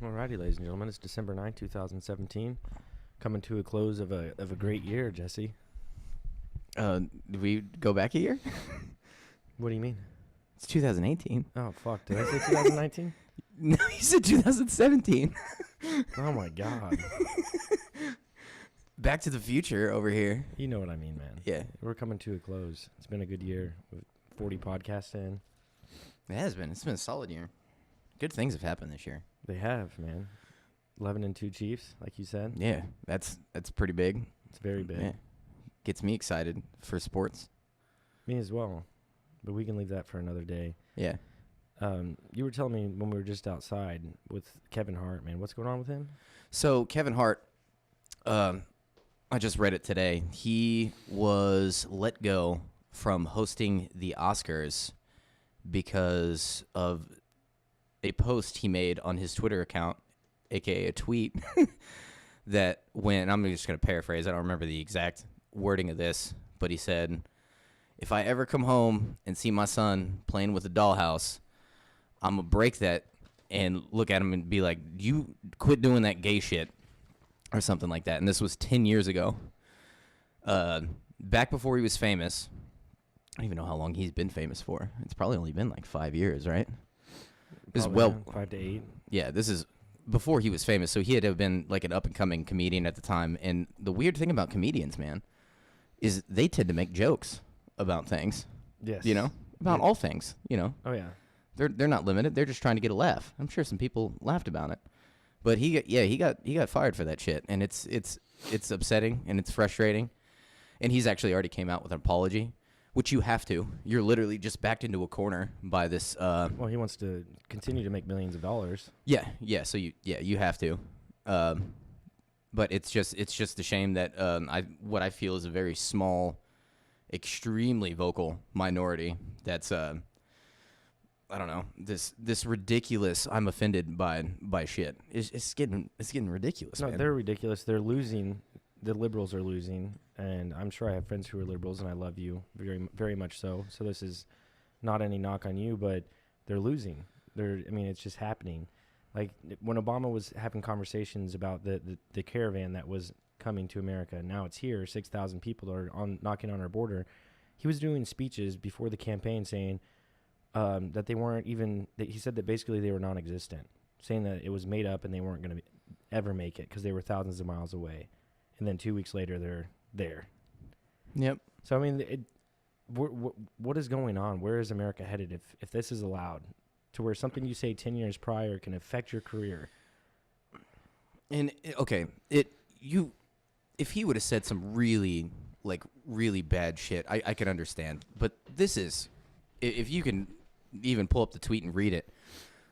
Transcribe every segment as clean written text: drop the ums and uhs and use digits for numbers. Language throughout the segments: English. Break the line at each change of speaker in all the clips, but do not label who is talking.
Alrighty, ladies and gentlemen, it's December 9th, 2017, coming to a close of a great year, Jesse.
Did we go back a year?
What do you mean?
It's 2018.
Oh, fuck. Did I say 2019?
No, you said 2017.
Oh, my God.
Back to the future over here.
You know what I mean, man.
Yeah.
We're coming to a close. It's been a good year with 40 podcasts in.
It has been. It's been a solid year. Good things have happened this year.
They have, man. 11-2 Chiefs, like you said.
Yeah, that's pretty big.
It's very big.
Yeah. Gets me excited for sports.
Me as well. But we can leave that for another day.
Yeah.
You were telling me when we were just outside with Kevin Hart, man. What's going on with him?
So Kevin Hart, I just read it today. He was let go from hosting the Oscars because of a post he made on his Twitter account, aka a tweet, that when, I'm just going to paraphrase, I don't remember the exact wording of this, but he said, "If I ever come home and see my son playing with a dollhouse, I'm going to break that and look at him and be like, you quit doing that gay shit," or something like that. And this was 10 years ago. Back before he was famous. I don't even know how long he's been famous for. It's probably only been like 5 years, right? This is
Probably, 5 to 8.
Yeah, this is before he was famous. So he had to have been like an up-and-coming comedian at the time. And the weird thing about comedians, man, is they tend to make jokes about things.
Yes.
You know? About all things, you know?
Oh, yeah.
They're not limited. They're just trying to get a laugh. I'm sure some people laughed about it. But he got fired for that shit. And it's upsetting and it's frustrating. And he's actually already came out with an apology, which you have to. You're literally just backed into a corner by this.
Well, he wants to continue to make millions of dollars.
Yeah. So you have to. But it's just a shame that what I feel is a very small, extremely vocal minority that's I don't know, this ridiculous, I'm offended by shit. It's getting ridiculous.
No,
man.
they're ridiculous. They're losing. The liberals are losing, and I'm sure I have friends who are liberals, and I love you very, very much so. So this is not any knock on you, but they're losing. It's just happening. Like when Obama was having conversations about the caravan that was coming to America, and now it's here. 6,000 people are knocking on our border. He was doing speeches before the campaign saying that they weren't even. He said that basically they were non-existent, saying that it was made up and they weren't going to ever make it because they were thousands of miles away. And then 2 weeks later, they're there.
Yep.
So, I mean, what is going on? Where is America headed if this is allowed to where something you say 10 years prior can affect your career?
And, okay, if he would have said some really bad shit, I could understand. But this is, if you can even pull up the tweet and read it,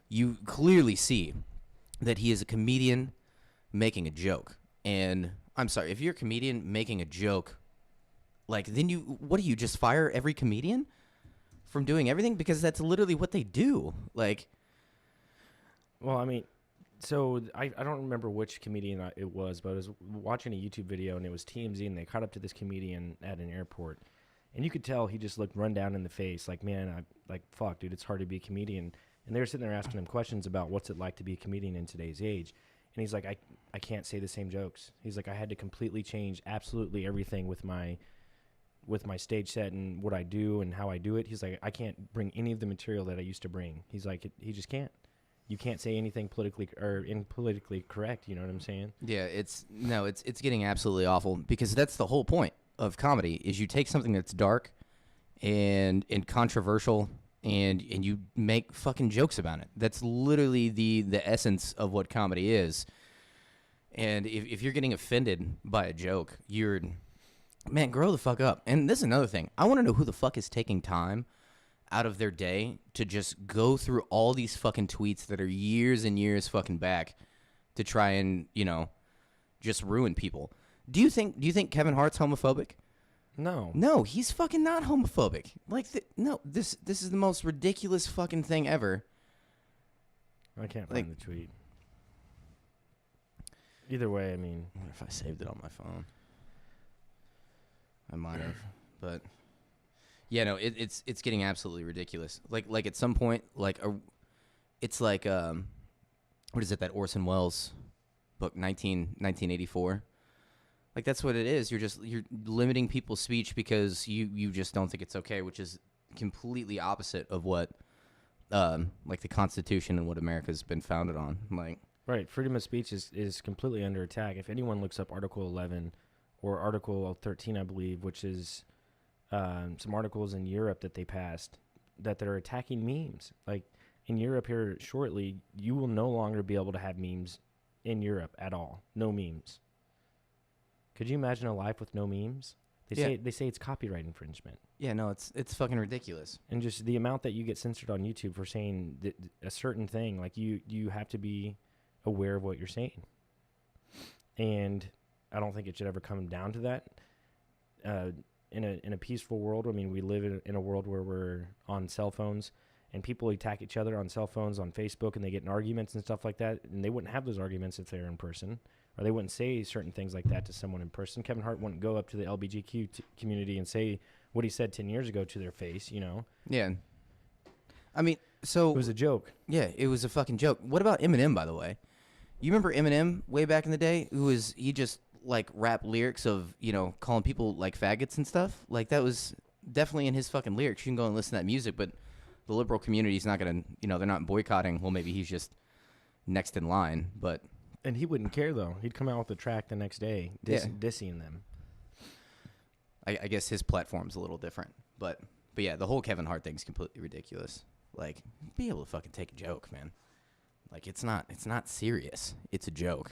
you clearly see that he is a comedian making a joke. And I'm sorry, if you're a comedian making a joke, like, then what do you just fire every comedian from doing everything? Because that's literally what they do. Like,
well, I mean, so I don't remember which comedian it was, but I was watching a YouTube video and it was TMZ and they caught up to this comedian at an airport. And you could tell he just looked run down in the face, like, man, fuck, dude, it's hard to be a comedian. And they were sitting there asking him questions about what's it like to be a comedian in today's age. And he's like, I can't say the same jokes. He's like, I had to completely change absolutely everything with my stage set and what I do and how I do it. He's like, I can't bring any of the material that I used to bring. He's like, he just can't. You can't say anything politically correct. You know what I'm saying?
yeah, it's getting absolutely awful because that's the whole point of comedy is you take something that's dark and controversial and you make fucking jokes about it. That's literally the essence of what comedy is. And if you're getting offended by a joke, man, grow the fuck up. And this is another thing. I want to know who the fuck is taking time out of their day to just go through all these fucking tweets that are years and years fucking back to try and, just ruin people. Do you think Kevin Hart's homophobic? No, he's fucking not homophobic. Like, no, this is the most ridiculous fucking thing ever.
I can't find the tweet. Either way, I mean,
I wonder if I saved it on my phone. I might have, but yeah, no, it's getting absolutely ridiculous. Like at some point, it's like what is it, that Orson Welles book, 1984? Like, that's what it is. You're limiting people's speech because you just don't think it's okay, which is completely opposite of what like the Constitution and what America's been founded on. Like,
Right. Freedom of speech is completely under attack. If anyone looks up Article 11 or Article 13, I believe, which is some articles in Europe that they passed that are attacking memes. Like in Europe here shortly, you will no longer be able to have memes in Europe at all. No memes. Could you imagine a life with no memes? They say it's copyright infringement.
yeah, no, it's fucking ridiculous.
And just the amount that you get censored on YouTube for saying a certain thing, like you have to be aware of what you're saying. And I don't think it should ever come down to that. In a peaceful world, I mean, we live in a world where we're on cell phones and people attack each other on cell phones, on Facebook, and they get in arguments and stuff like that. And they wouldn't have those arguments if they're in person, or they wouldn't say certain things like that to someone in person. Kevin Hart wouldn't go up to the LGBTQ community and say what he said 10 years ago to their face, you know?
Yeah. I mean, so...
It was a joke.
Yeah, it was a fucking joke. What about Eminem, by the way? You remember Eminem way back in the day? He just, like, rap lyrics of, you know, calling people, like, faggots and stuff? Like, that was definitely in his fucking lyrics. You can go and listen to that music, but the liberal community's not going to, you know, they're not boycotting. Well, maybe he's just next in line, but...
And he wouldn't care, though. He'd come out with a track the next day dissing them.
I guess his platform's a little different. But yeah, the whole Kevin Hart thing's completely ridiculous. Like, be able to fucking take a joke, man. Like, it's not serious. It's a joke.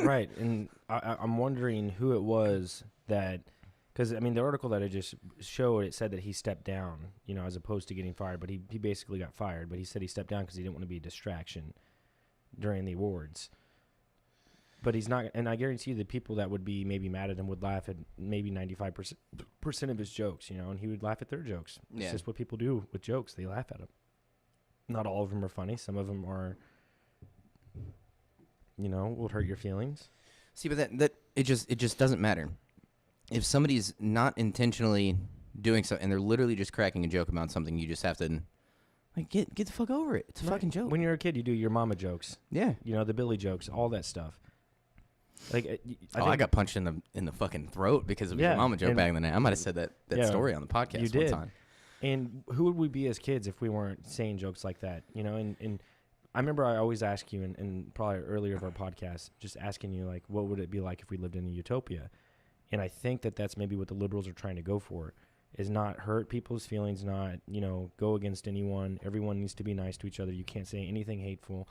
Right, and I'm wondering who it was that... Because, I mean, the article that I just showed, it said that he stepped down, you know, as opposed to getting fired. But he basically got fired. But he said he stepped down because he didn't want to be a distraction during the awards. But he's not, and I guarantee you the people that would be maybe mad at him would laugh at maybe 95% of his jokes, you know, and he would laugh at their jokes. It's just what people do with jokes. They laugh at them. Not all of them are funny. Some of them are, you know, will hurt your feelings.
See, but that it just doesn't matter. If somebody's not intentionally doing so, and they're literally just cracking a joke about something, you just have to, like, get the fuck over it. It's a fucking joke.
When you're a kid, you do your mama jokes.
Yeah.
You know, the Billy jokes, all that stuff. Like,
I got punched in the fucking throat because of your mama joke back in the day. I might have said that story on the podcast
you did.
one time.
And who would we be as kids if we weren't saying jokes like that? You know, and I remember I always ask you, and probably earlier of our podcast, just asking you, like, what would it be like if we lived in a utopia? And I think that's maybe what the liberals are trying to go for, is not hurt people's feelings, not, you know, go against anyone. Everyone needs to be nice to each other. You can't say anything hateful.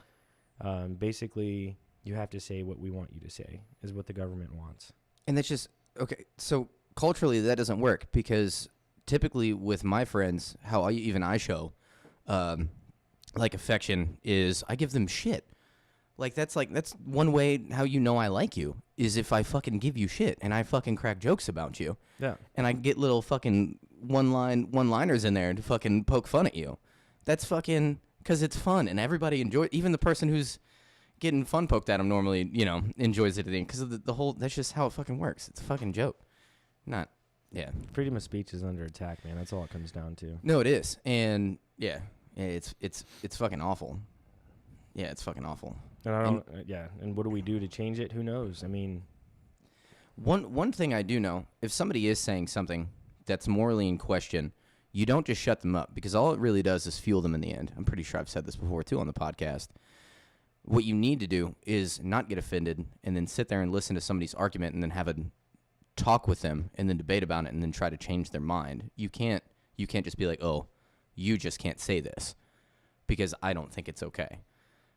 Basically, you have to say what we want you to say, is what the government wants. And
that's just, okay, so culturally that doesn't work, because typically with my friends, how I show, like, affection is I give them shit. That's one way how you know I like you, is if I fucking give you shit and I fucking crack jokes about you.
Yeah.
And I get little fucking one-liners in there to fucking poke fun at you. That's fucking, because it's fun and everybody enjoys, even the person who's getting fun poked at him normally, you know, enjoys it because of the whole, that's just how it fucking works. It's a fucking joke.
Freedom of speech is under attack, man. That's all it comes down to.
No, it is. And it's fucking awful. Yeah, it's fucking awful.
And I don't, and what do we do to change it? Who knows? I mean,
one thing I do know, if somebody is saying something that's morally in question, you don't just shut them up, because all it really does is fuel them in the end. I'm pretty sure I've said this before too on the podcast. What you need to do is not get offended and then sit there and listen to somebody's argument and then have a talk with them and then debate about it and then try to change their mind. You can't just be like, oh, you just can't say this because I don't think it's okay.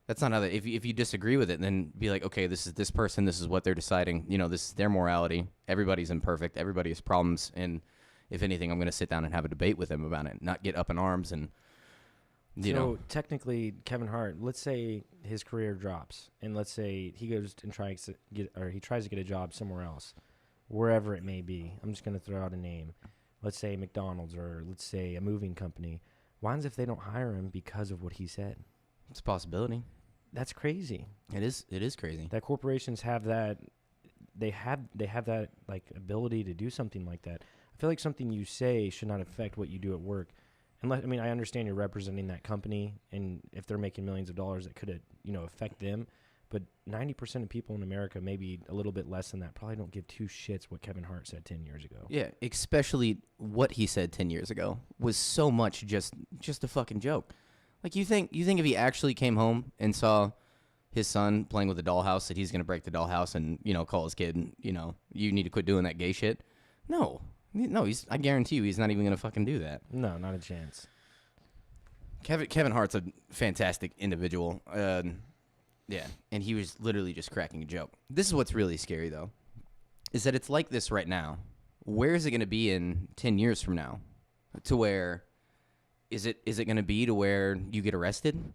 That's not how that, if you disagree with it, then be like, okay, this is this person, this is what they're deciding, you know, this is their morality. Everybody's imperfect, everybody has problems, and if anything, I'm going to sit down and have a debate with them about it, not get up in arms and, you know.
Technically, Kevin Hart, let's say his career drops, and let's say he goes and tries to get a job somewhere else, wherever it may be. I'm just going to throw out a name. Let's say McDonald's, or let's say a moving company. Why not if they don't hire him because of what he said?
It's a possibility.
That's crazy.
It is crazy.
That corporations have that. They have that, like, ability to do something like that. I feel like something you say should not affect what you do at work, unless, I mean, I understand you're representing that company, and if they're making millions of dollars, that could, affect them. But 90% of people in America, maybe a little bit less than that, probably don't give two shits what Kevin Hart said 10 years ago.
Yeah, especially what he said 10 years ago was so much just a fucking joke. Like, you think if he actually came home and saw his son playing with a dollhouse that he's going to break the dollhouse and, call his kid and, you need to quit doing that gay shit? No, I guarantee you he's not even going to fucking do that.
No, not a chance.
Kevin Hart's a fantastic individual. Yeah, and he was literally just cracking a joke. This is what's really scary, though, is that it's like this right now. Where is it going to be in 10 years from now? To where, is it going to be to where you get arrested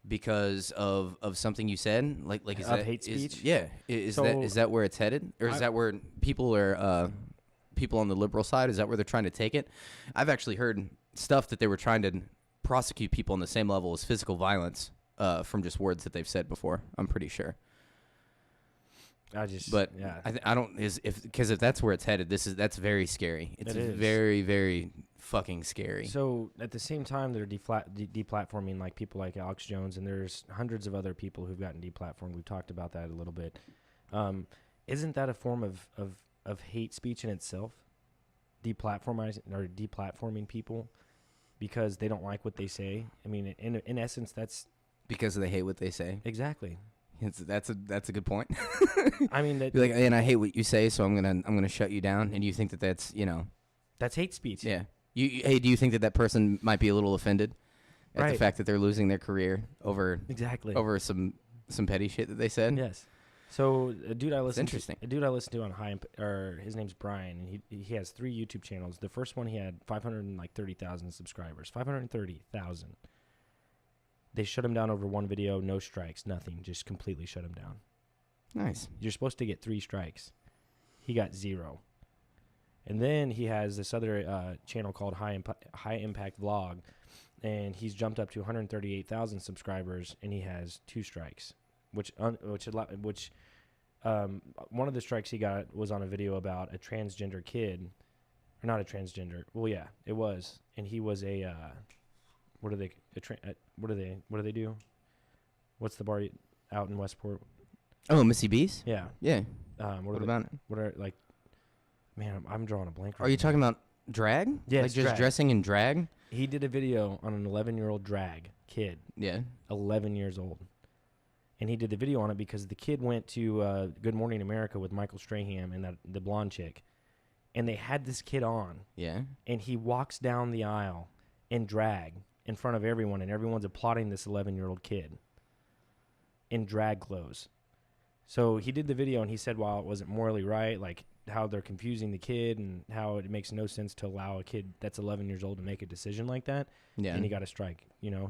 because of something you said? Like is
of
that
hate speech?
Is that where it's headed? Or is that where people are, people on the liberal side, is that where they're trying to take it? I've actually heard stuff that they were trying to prosecute people on the same level as physical violence. From just words that they've said before, I'm pretty sure.
Yeah.
I don't because if that's where it's headed, that's very scary. It's very, very fucking scary.
So at the same time, they're deplatforming like people like Alex Jones, and there's hundreds of other people who've gotten deplatformed. We've talked about that a little bit. Isn't that a form of hate speech in itself? Deplatforming people because they don't like what they say. I mean, in essence, that's
because they hate what they say.
Exactly.
That's a good point.
I mean,
you're like, and I hate what you say, so I'm gonna shut you down. And you think that's
that's hate speech.
Yeah. Hey, do you think that person might be a little offended at the fact that they're losing their career over some petty shit that they said?
Yes. So a dude I listen to on his name's Brian, and he has 3 YouTube channels. The first one he had 530,000 subscribers. 530,000. They shut him down over one video, no strikes, nothing, just completely shut him down.
Nice.
You're supposed to get 3 strikes. He got 0. And then he has this other channel called High Impact Vlog, and he's jumped up to 138,000 subscribers, and he has 2 strikes, which one of the strikes he got was on a video about a transgender kid, or not a transgender. Well, yeah, it was, and he was a. What do they do? What's the bar out in Westport?
Oh, Missy B's?
Yeah.
Yeah.
What about it? What are, like, man, I'm drawing a blank right
Are you
now.
talking about drag?
Yeah,
like just
drag.
Dressing in drag?
He did a video on an 11-year-old drag kid.
Yeah.
11 years old. And he did the video on it because the kid went to Good Morning America with Michael Strahan and the blonde chick. And they had this kid on.
Yeah.
And he walks down the aisle in drag in front of everyone, and everyone's applauding this 11-year-old kid in drag clothes. So he did the video, and he said, while it wasn't morally right, like how they're confusing the kid and how it makes no sense to allow a kid that's 11 years old to make a decision like that.
Yeah.
And he got a strike,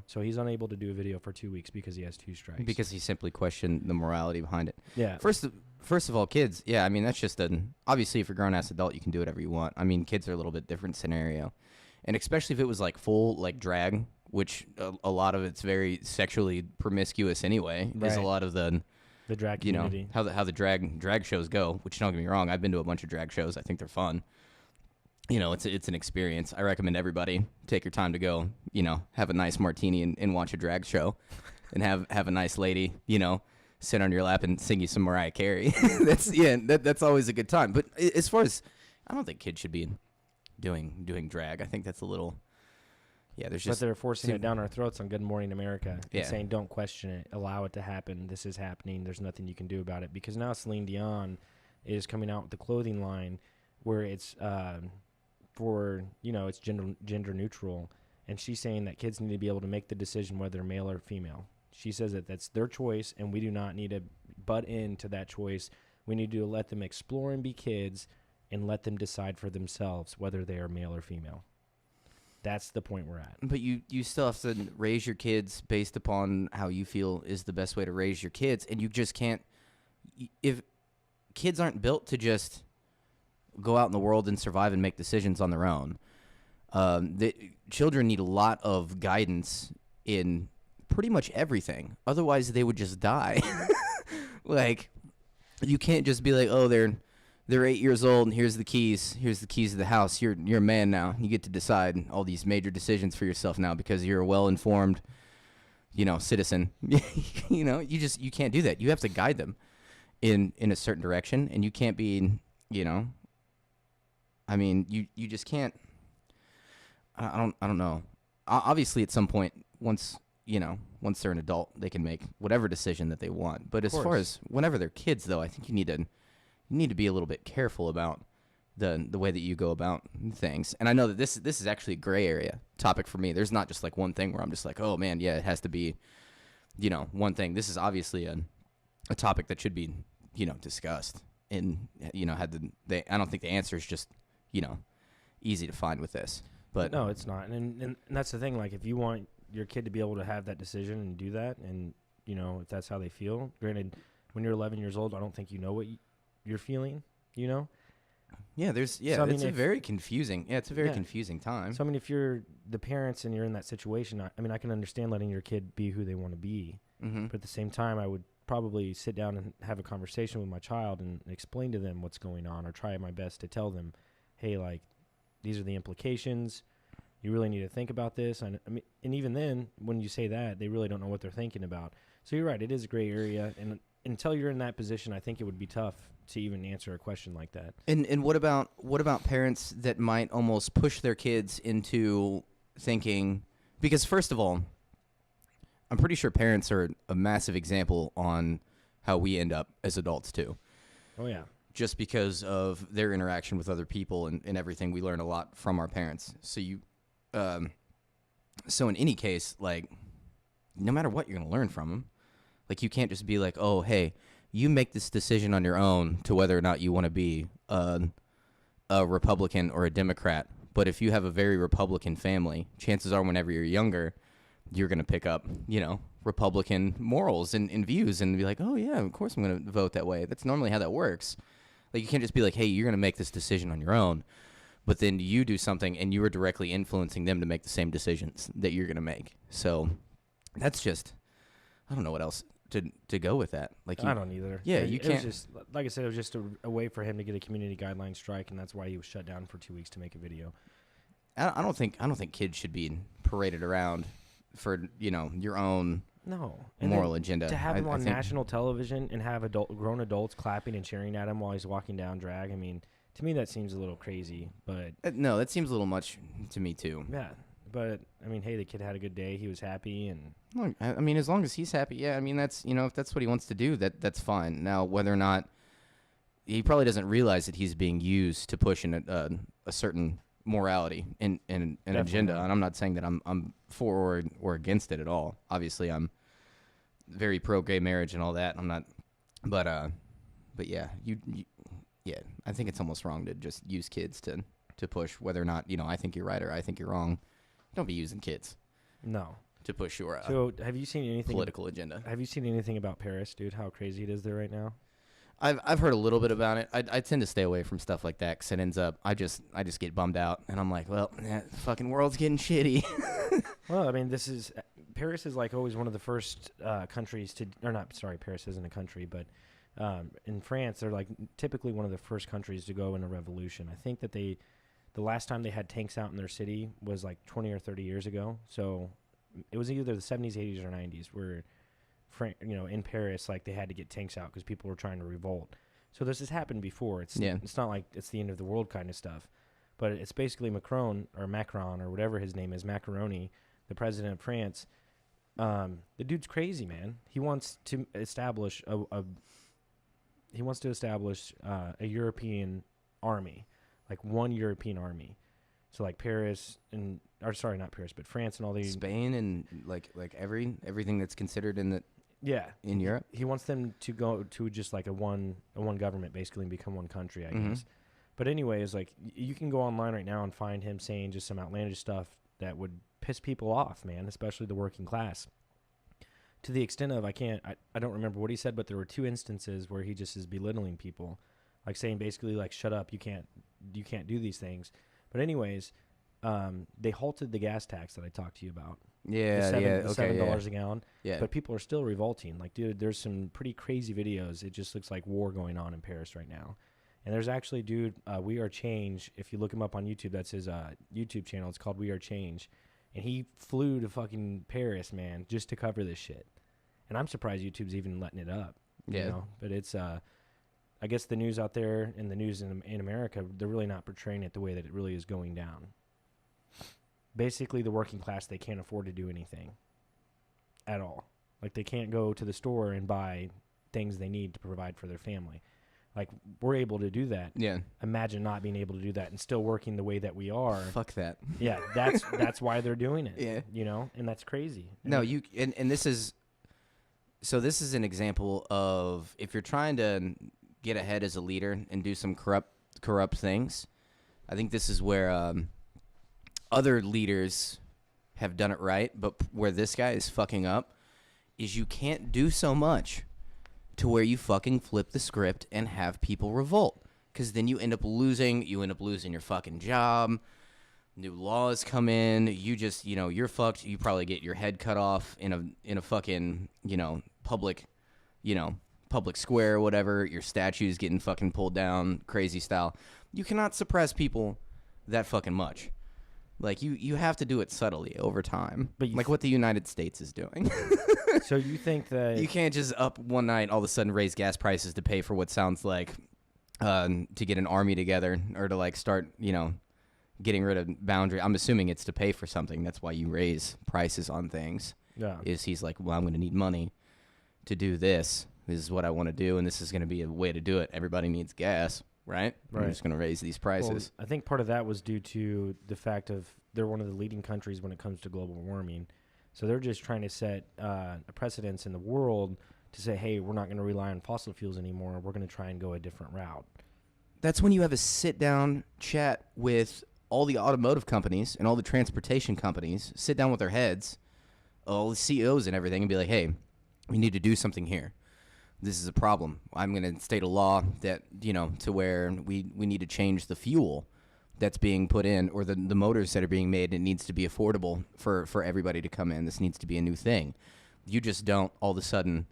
So he's unable to do a video for 2 weeks because he has 2 strikes.
Because he simply questioned the morality behind it.
Yeah.
First of all, kids, yeah, I mean, that's just obviously if you're a grown-ass adult, you can do whatever you want. I mean, kids are a little bit different scenario. And especially if it was like full like drag, which a lot of it's very sexually promiscuous anyway, is a lot of the
drag community.
How the drag shows go, which don't get me wrong, I've been to a bunch of drag shows. I think they're fun. It's an experience. I recommend everybody take your time to go, have a nice martini and watch a drag show and have a nice lady, sit on your lap and sing you some Mariah Carey. That's always a good time. But as far as, I don't think kids should be doing drag. I think that's a little, there's just.
But they're forcing it down our throats on Good Morning America.
Yeah.
And saying, don't question it, allow it to happen. This is happening. There's nothing you can do about it. Because now Celine Dion is coming out with the clothing line where it's it's gender neutral, and she's saying that kids need to be able to make the decision whether they're male or female. She says that that's their choice, and we do not need to butt into that choice. We need to let them explore and be kids, and let them decide for themselves whether they are male or female. That's the point we're at.
But you still have to raise your kids based upon how you feel is the best way to raise your kids, and you just can't. If kids aren't built to just go out in the world and survive and make decisions on their own, children need a lot of guidance in pretty much everything. Otherwise, they would just die. Like, you can't just be like, oh, they're they're 8 years old, and here's the keys. Here's the keys to the house. You're a man now. You get to decide all these major decisions for yourself now because you're a well-informed, citizen. You can't do that. You have to guide them in a certain direction, and you can't be, I mean, you just can't. I don't know. Obviously, at some point, once they're an adult, they can make whatever decision that they want. But as far as whenever they're kids, though, I think you need to be a little bit careful about the way that you go about things. And I know that this is actually a gray area topic for me. There's not just like one thing where I'm just like, oh man, yeah, it has to be, one thing. This is obviously a topic that should be, discussed. And I don't think the answer is just, easy to find with this. But
no, it's not. And that's the thing. Like, if you want your kid to be able to have that decision and do that, and if that's how they feel. Granted, when you're 11 years old, I don't think you know what you're feeling.
Yeah,
So, I mean,
it's a very confusing. Yeah, it's a very confusing time.
So I mean, if you're the parents and you're in that situation, I can understand letting your kid be who they want to be.
Mm-hmm.
But at the same time, I would probably sit down and have a conversation with my child and explain to them what's going on, or try my best to tell them, hey, like, these are the implications. You really need to think about this. And even then, when you say that, they really don't know what they're thinking about. So you're right. It is a gray area. And until you're in that position, I think it would be tough to even answer a question like that.
And what about parents that might almost push their kids into thinking, because first of all, I'm pretty sure parents are a massive example on how we end up as adults too.
Oh yeah.
Just because of their interaction with other people and everything, we learn a lot from our parents. So so in any case, like, no matter what, you're going to learn from them. Like, you can't just be like, oh, hey, you make this decision on your own to whether or not you want to be a Republican or a Democrat. But if you have a very Republican family, chances are whenever you're younger, you're going to pick up, Republican morals and views and be like, oh, yeah, of course I'm going to vote that way. That's normally how that works. Like, you can't just be like, hey, you're going to make this decision on your own, but then you do something and you are directly influencing them to make the same decisions that you're going to make. So that's just, I don't know what else to go with that. Like,
I don't either.
Yeah, you can't.
It was just, like I said, it was just a way for him to get a community guideline strike, and that's why he was shut down for 2 weeks to make a video.
I don't think kids should be paraded around for, your own moral agenda.
To have him on national television and have grown adults clapping and cheering at him while he's walking down drag, I mean, to me that seems a little crazy. But
no, that seems a little much to me too.
Yeah, but I mean, hey, the kid had a good day. He was happy, and
I mean, as long as he's happy, yeah. I mean, that's if that's what he wants to do, that's fine. Now, whether or not he probably doesn't realize that he's being used to push in a certain morality and an agenda, and I'm not saying that I'm for or against it at all. Obviously, I'm very pro gay marriage and all that. I'm not, but yeah, yeah, I think it's almost wrong to just use kids to push whether or not I think you're right or I think you're wrong. Don't be using kids.
No.
To push your
so have you seen anything
political agenda?
Have you seen anything about Paris, dude? How crazy it is there right now?
I've heard a little bit about it. I tend to stay away from stuff like that because it ends up I just get bummed out and I'm like, well, the fucking world's getting shitty.
Well, I mean, Paris is like always one of the first countries to, or not, sorry, Paris isn't a country, but in France they're like typically one of the first countries to go in a revolution. I think that the last time they had tanks out in their city was like 20 or 30 years ago. So it was either the 70s, 80s, or 90s where, in Paris, like, they had to get tanks out because people were trying to revolt. So this has happened before. It's not like it's the end of the world kind of stuff. But it's basically Macron or whatever his name is, Macaroni, the president of France. The dude's crazy, man. He wants to establish a European army, like one European army. So like Paris not Paris, but France and all these.
Spain and like everything that's considered in Europe.
He wants them to go to just like a one government basically and become one country, I guess. But anyways, like you can go online right now and find him saying just some outlandish stuff that would piss people off, man, especially the working class. To the extent of I don't remember what he said, but there were 2 instances where he just is belittling people, like saying basically like shut up, you can't do these things. But anyways, they halted the gas tax that I talked to you about.
Yeah,
$7 a gallon.
Yeah.
But people are still revolting. Like, dude, there's some pretty crazy videos. It just looks like war going on in Paris right now. And there's actually, dude, We Are Change. If you look him up on YouTube, that's his YouTube channel. It's called We Are Change. And he flew to fucking Paris, man, just to cover this shit. And I'm surprised YouTube's even letting it up.
Yeah.
You know? But it's, I guess the news out there and the news in America, they're really not portraying it the way that it really is going down. Basically, the working class, they can't afford to do anything at all. Like, they can't go to the store and buy things they need to provide for their family. Like, we're able to do that.
Yeah.
Imagine not being able to do that and still working the way that we are.
Fuck that.
Yeah, that's why they're doing it.
Yeah.
You know, and that's crazy.
No, you and this is so this is an example of if you're trying to get ahead as a leader and do some corrupt things. I think this is where other leaders have done it right, but where this guy is fucking up is you can't do so much to where you fucking flip the script and have people revolt, because then you end up losing your fucking job. New laws come in, you just, you're fucked. You probably get your head cut off in a fucking, public square or whatever. Your statue's getting fucking pulled down, crazy style. You cannot suppress people that fucking much. Like, you have to do it subtly over time,
But
like what the United States is doing.
So you think that
You can't just up one night all of a sudden raise gas prices to pay for what sounds like to get an army together or to like start, getting rid of boundary. I'm assuming it's to pay for something. That's why you raise prices on things.
Yeah.
Is he's like, well, I'm going to need money to do this. This is what I want to do, and this is going to be a way to do it. Everybody needs gas, right?
Right.
I'm just going to raise these prices.
Well, I think part of that was due to the fact of they're one of the leading countries when it comes to global warming. So they're just trying to set a precedence in the world to say, hey, we're not going to rely on fossil fuels anymore. We're going to try and go a different route.
That's when you have a sit-down chat with all the automotive companies and all the transportation companies, sit down with their heads, all the CEOs and everything, and be like, hey, we need to do something here. This is a problem. I'm going to state a law that, to where we need to change the fuel that's being put in or the motors that are being made. It needs to be affordable for everybody to come in. This needs to be a new thing. You just don't all of a sudden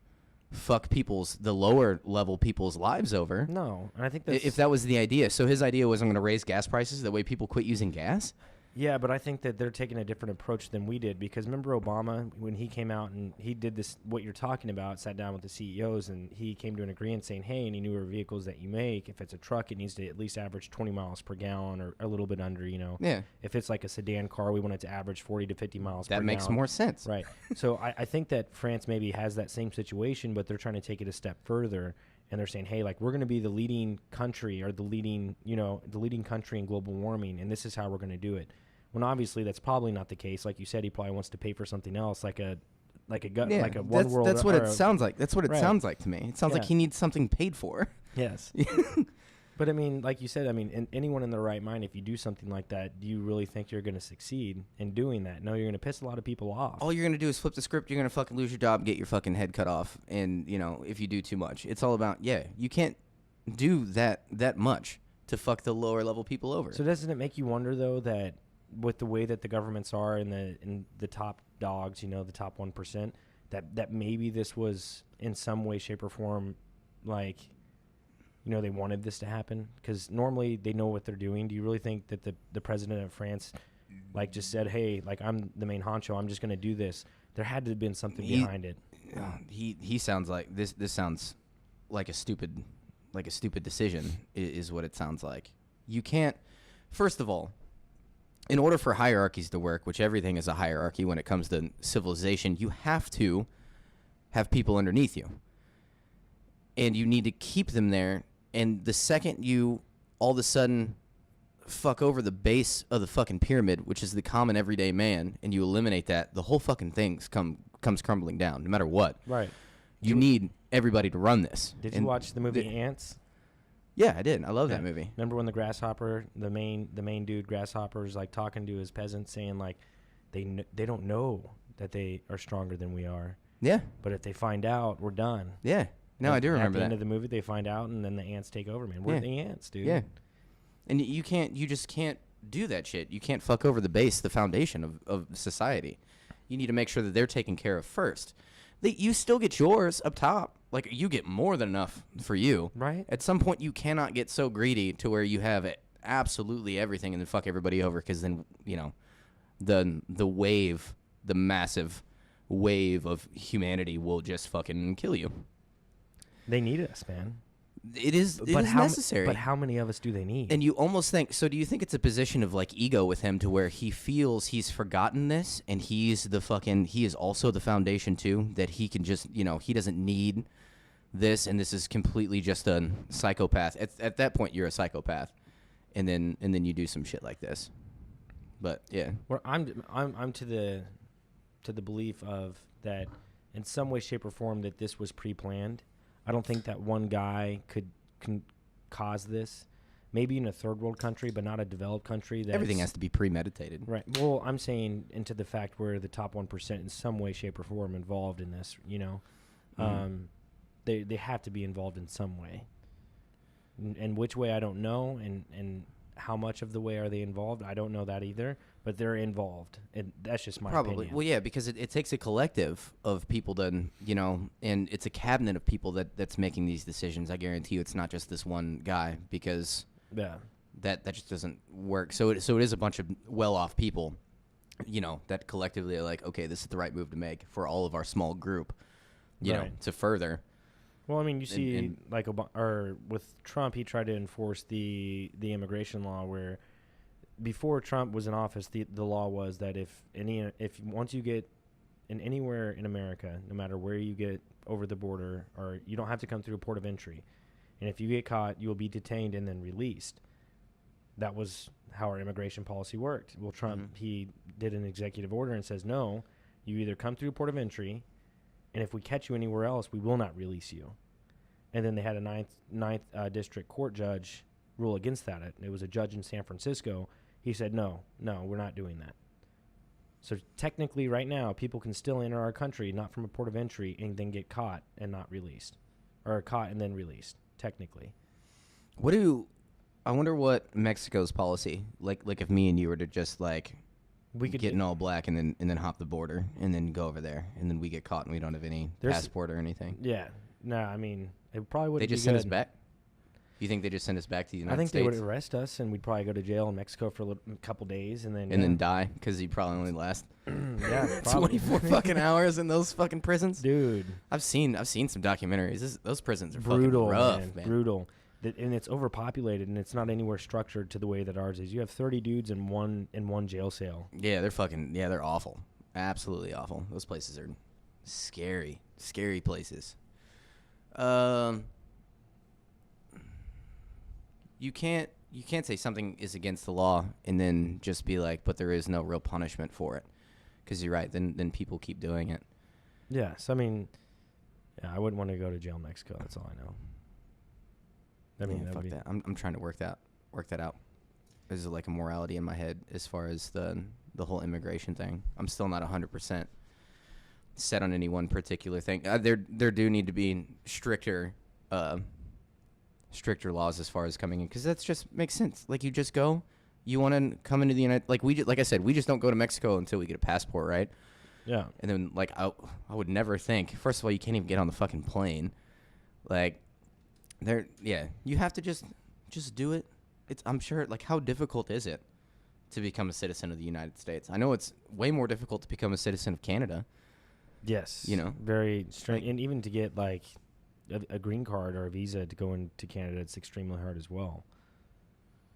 fuck the lower level people's lives over.
No, and I think that's...
If that was the idea. So his idea was I'm going to raise gas prices, that way people quit using gas?
Yeah, but I think that they're taking a different approach than we did, because remember Obama, when he came out and he did this, what you're talking about, sat down with the CEOs, and he came to an agreement saying, hey, any newer vehicles that you make, if it's a truck, it needs to at least average 20 miles per gallon or a little bit under,
Yeah.
If it's like a sedan car, we want it to average 40 to 50 miles per gallon.
That makes more sense.
Right. So I think that France maybe has that same situation, but they're trying to take it a step further. And they're saying, hey, like, we're going to be the leading country or the leading country in global warming, and this is how we're going to do it. When obviously that's probably not the case. Like you said, he probably wants to pay for something else, like a one world.
That's what it sounds like. That's what it
Right.
sounds like to me. It sounds like
Yeah.
he needs something paid for.
Yes. But I mean, like you said, anyone in their right mind, if you do something like that, do you really think you're going to succeed in doing that? No, you're going to piss a lot of people off.
All you're going to do is flip the script. You're going to fucking lose your job, get your fucking head cut off. And, if you do too much, it's all about, you can't do that much to fuck the lower level people over.
So doesn't it make you wonder, though, that with the way that the governments are in the top dogs, the top 1%, that maybe this was in some way, shape, or form, like, they wanted this to happen? Because normally they know what they're doing. Do you really think that the president of France, like, just said, hey, like, I'm the main honcho, I'm just going to do this? There had to have been something behind it.
He sounds like this sounds like a stupid decision is what it sounds like. You can't, first of all, in order for hierarchies to work, which everything is a hierarchy when it comes to civilization, you have to have people underneath you. And you need to keep them there. And the second you all of a sudden fuck over the base of the fucking pyramid, which is the common everyday man, and you eliminate that, the whole fucking thing comes crumbling down, no matter what.
Right.
You need everybody to run this.
Did you watch the movie Ants?
Yeah, I did. I love that movie.
Remember when the grasshopper, the main dude, grasshopper, is like talking to his peasants, saying like, they don't know that they are stronger than we are.
Yeah.
But if they find out, we're done.
Yeah. No, I do remember that.
At the end of the movie, they find out, and then the ants take over, man. We're the ants, dude.
Yeah. And you just can't do that shit. You can't fuck over the base, the foundation of society. You need to make sure that they're taken care of first. You still get yours up top. like you get more than enough for you.
Right.
At some point, you cannot get so greedy to where you have absolutely everything and then fuck everybody over, because then, you know, the massive wave of humanity will just fucking kill you.
They need us, man.
It is
But
necessary.
But how many of us do they need?
And you almost think, so do you think it's a position of like ego with him to where he feels he's forgotten this and he is also the foundation too, that he can just, you know, he doesn't need this and this is completely just a psychopath. At that point, you're a psychopath. And then you do some shit like this. But yeah.
Well, I'm to the belief of that in some way, shape, or form that this was pre-planned. I don't think that one guy can cause this. Maybe in a third world country, but not a developed country.
Everything has to be premeditated.
Right. Well, I'm saying into the fact where the top 1% in some way, shape, or form involved in this, you know. They have to be involved in some way. And which way, I don't know. And how much of the way are they involved? I don't know that either. But they're involved. And that's just my opinion.
Well, yeah, because it takes a collective of people to, you know, and it's a cabinet of people that's making these decisions. I guarantee you it's not just this one guy, because that just doesn't work. So it is a bunch of well-off people, you know, that collectively are like, okay, this is the right move to make for all of our small group, you know, to further.
Well, I mean, you see, like, or with Trump, he tried to enforce the immigration law where before Trump was in office, the law was that if once you get in anywhere in America, no matter where you get over the border, or you don't have to come through a port of entry, and if you get caught, you will be detained and then released. That was how our immigration policy worked. Well, Trump, he did an executive order and says, no, you either come through a port of entry, and if we catch you anywhere else, we will not release you. And then they had a ninth district court judge rule against that. It was a judge in San Francisco. He said, no, we're not doing that. So technically right now, people can still enter our country, not from a port of entry, and then get caught and not released. Or caught and then released, technically.
I wonder what Mexico's policy, like if me and you were to just like
we could
get in all black and then hop the border and then go over there and then we get caught and we don't have any passport or anything.
Yeah. No, I mean, it probably wouldn't
be good. They just send us back? You think they just send us back to the United States?
I think they would arrest us and we'd probably go to jail in Mexico for a couple days and then...
And then die, because you'd probably only last 24
probably.
fucking hours in those fucking prisons?
Dude.
I've seen some documentaries. Those prisons are
brutal,
fucking rough, man.
Brutal. And it's overpopulated, and it's not anywhere structured to the way that ours is. You have 30 dudes in one jail cell.
Yeah, they're awful. Absolutely awful. Those places are scary places. You can't say something is against the law and then just be like, but there is no real punishment for it, because you're right. Then people keep doing it.
Yes, I mean, I wouldn't want to go to jail in Mexico. That's all I know. I mean,
fuck that. I'm trying to work that out. There's like a morality in my head as far as the whole immigration thing. I'm still not 100% set on any one particular thing. There do need to be stricter laws as far as coming in, because that's just makes sense. Like, you just go, you want to come into the United, like I said, we just don't go to Mexico until we get a passport, right?
Yeah.
And then like I would never think. First of all, you can't even get on the fucking plane. Like. You have to just do it. I'm sure, like, how difficult is it to become a citizen of the United States? I know it's way more difficult to become a citizen of Canada.
Yes.
You know?
Very strange. And even to get, like, a green card or a visa to go into Canada, it's extremely hard as well.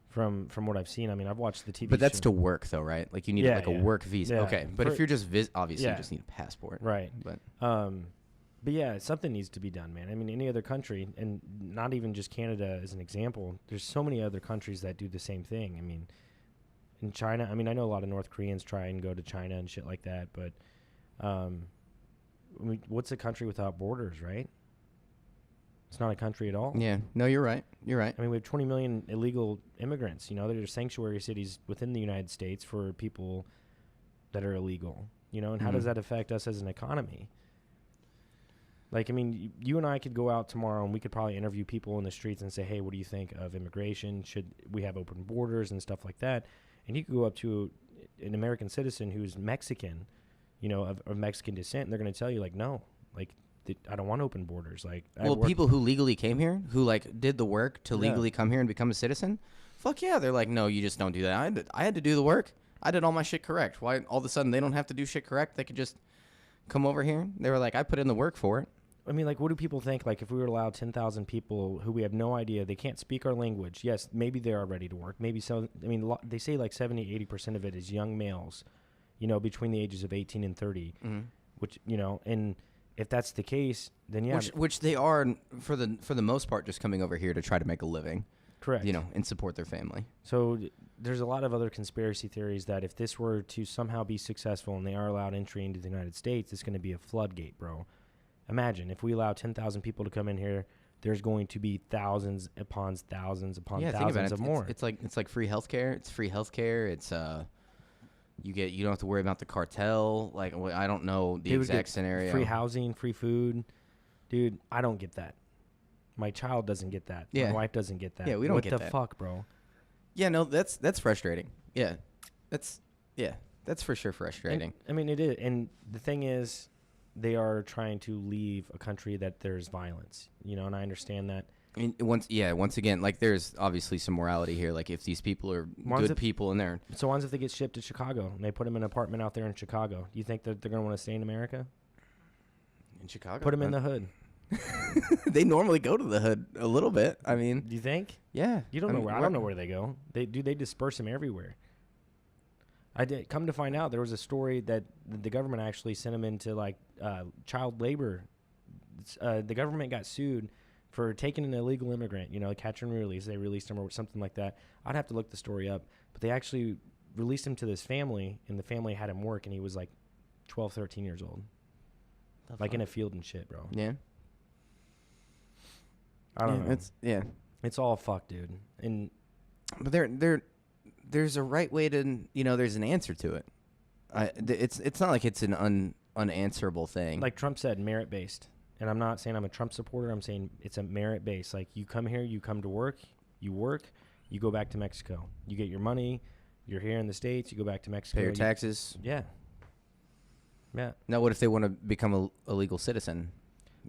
From what I've seen, I mean, I've watched the TV
But that's
show.
to work, though, right? Like, you need, a work visa.
Yeah.
Okay. But if you're just obviously, you just need a passport.
Right.
But
yeah, something needs to be done, man. I mean, any other country, and not even just Canada as an example, there's so many other countries that do the same thing. I mean, in China, I mean, I know a lot of North Koreans try and go to China and shit like that, but what's a country without borders, right? It's not a country at all.
Yeah. No, you're right. I
mean, we have 20 million illegal immigrants. You know, there's sanctuary cities within the United States for people that are illegal, you know, and how does that affect us as an economy? Like, I mean, you and I could go out tomorrow and we could probably interview people in the streets and say, hey, what do you think of immigration? Should we have open borders and stuff like that? And you could go up to an American citizen who's Mexican, you know, of Mexican descent, and they're going to tell you, like, no. Like, I don't want open borders. Like,
Well, people who legally came here, who like did the work to legally come here and become a citizen, fuck yeah, they're like, no, you just don't do that. I had to do the work. I did all my shit correct. Why all of a sudden they don't have to do shit correct? They could just come over here. They were like, I put in the work for it.
I mean, like, what do people think? Like, if we were allowed 10,000 people who we have no idea, they can't speak our language. Yes, maybe they are ready to work. Maybe so. I mean, they say like 70-80% of it is young males, between the ages of 18 and 30, which, and if that's the case, then yeah.
Which they are for the most part just coming over here to try to make a living.
Correct.
And support their family.
So there's a lot of other conspiracy theories that if this were to somehow be successful and they are allowed entry into the United States, it's going to be a floodgate, bro. Imagine if we allow 10,000 people to come in here, there's going to be thousands upon thousands upon thousands of more.
It's like free healthcare. It's free healthcare. It's you don't have to worry about the cartel. Like, I don't know the exact scenario.
Free housing, free food, dude. I don't get that. My child doesn't get that.
Yeah.
My wife doesn't get that.
Yeah, we don't get that.
What the fuck, bro?
Yeah, no, that's frustrating. Yeah, that's for sure frustrating.
I mean, it is. And the thing is, they are trying to leave a country that there's violence, and I understand that.
I mean, once again, like, there's obviously some morality here. Like, if these people are good people in there.
So what if they get shipped to Chicago and they put them in an apartment out there in Chicago? Do you think that they're going to want to stay in America?
In Chicago?
Put them in the hood.
They normally go to the hood a little bit. I mean.
Do you think?
Yeah.
You don't know where. I don't know where they go. They disperse them everywhere. I did come to find out there was a story that the government actually sent them into like child labor. The government got sued for taking an illegal immigrant, catch and release. They released him or something like that. I'd have to look the story up, but they actually released him to this family, and the family had him work, and he was like 12, 13 years old, like in a field and shit, bro.
Yeah.
I don't know.
It's
all fucked, dude.
But there's a right way to, there's an answer to it. It's not like it's an unanswerable thing.
Like Trump said, merit based. And I'm not saying I'm a Trump supporter. I'm saying it's a merit based. Like, you come here, you come to work, you go back to Mexico. You get your money. You're here in the States. You go back to Mexico.
Pay your taxes.
Yeah. Yeah.
Now, what if they want to become a legal citizen?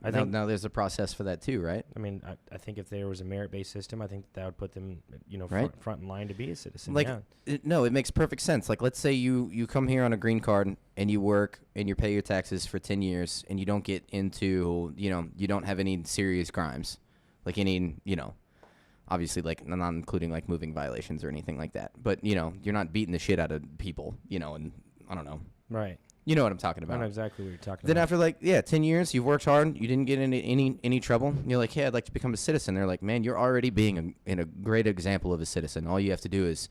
I think
now there's a process for that too, right?
I mean, I think if there was a merit-based system, I think that would put them,
right?
front in line to be a citizen.
Like,
yeah.
It makes perfect sense. Like, let's say you come here on a green card and you work and you pay your taxes for 10 years and you don't get into, you don't have any serious crimes, like any, obviously, like, not including like moving violations or anything like that. But you're not beating the shit out of people, and I don't know.
Right.
You know what I'm talking about.
I know exactly what you're talking
then
about.
Then after 10 years, you've worked hard, you didn't get into any trouble. And you're like, hey, I'd like to become a citizen. They're like, man, you're already being a great example of a citizen. All you have to do is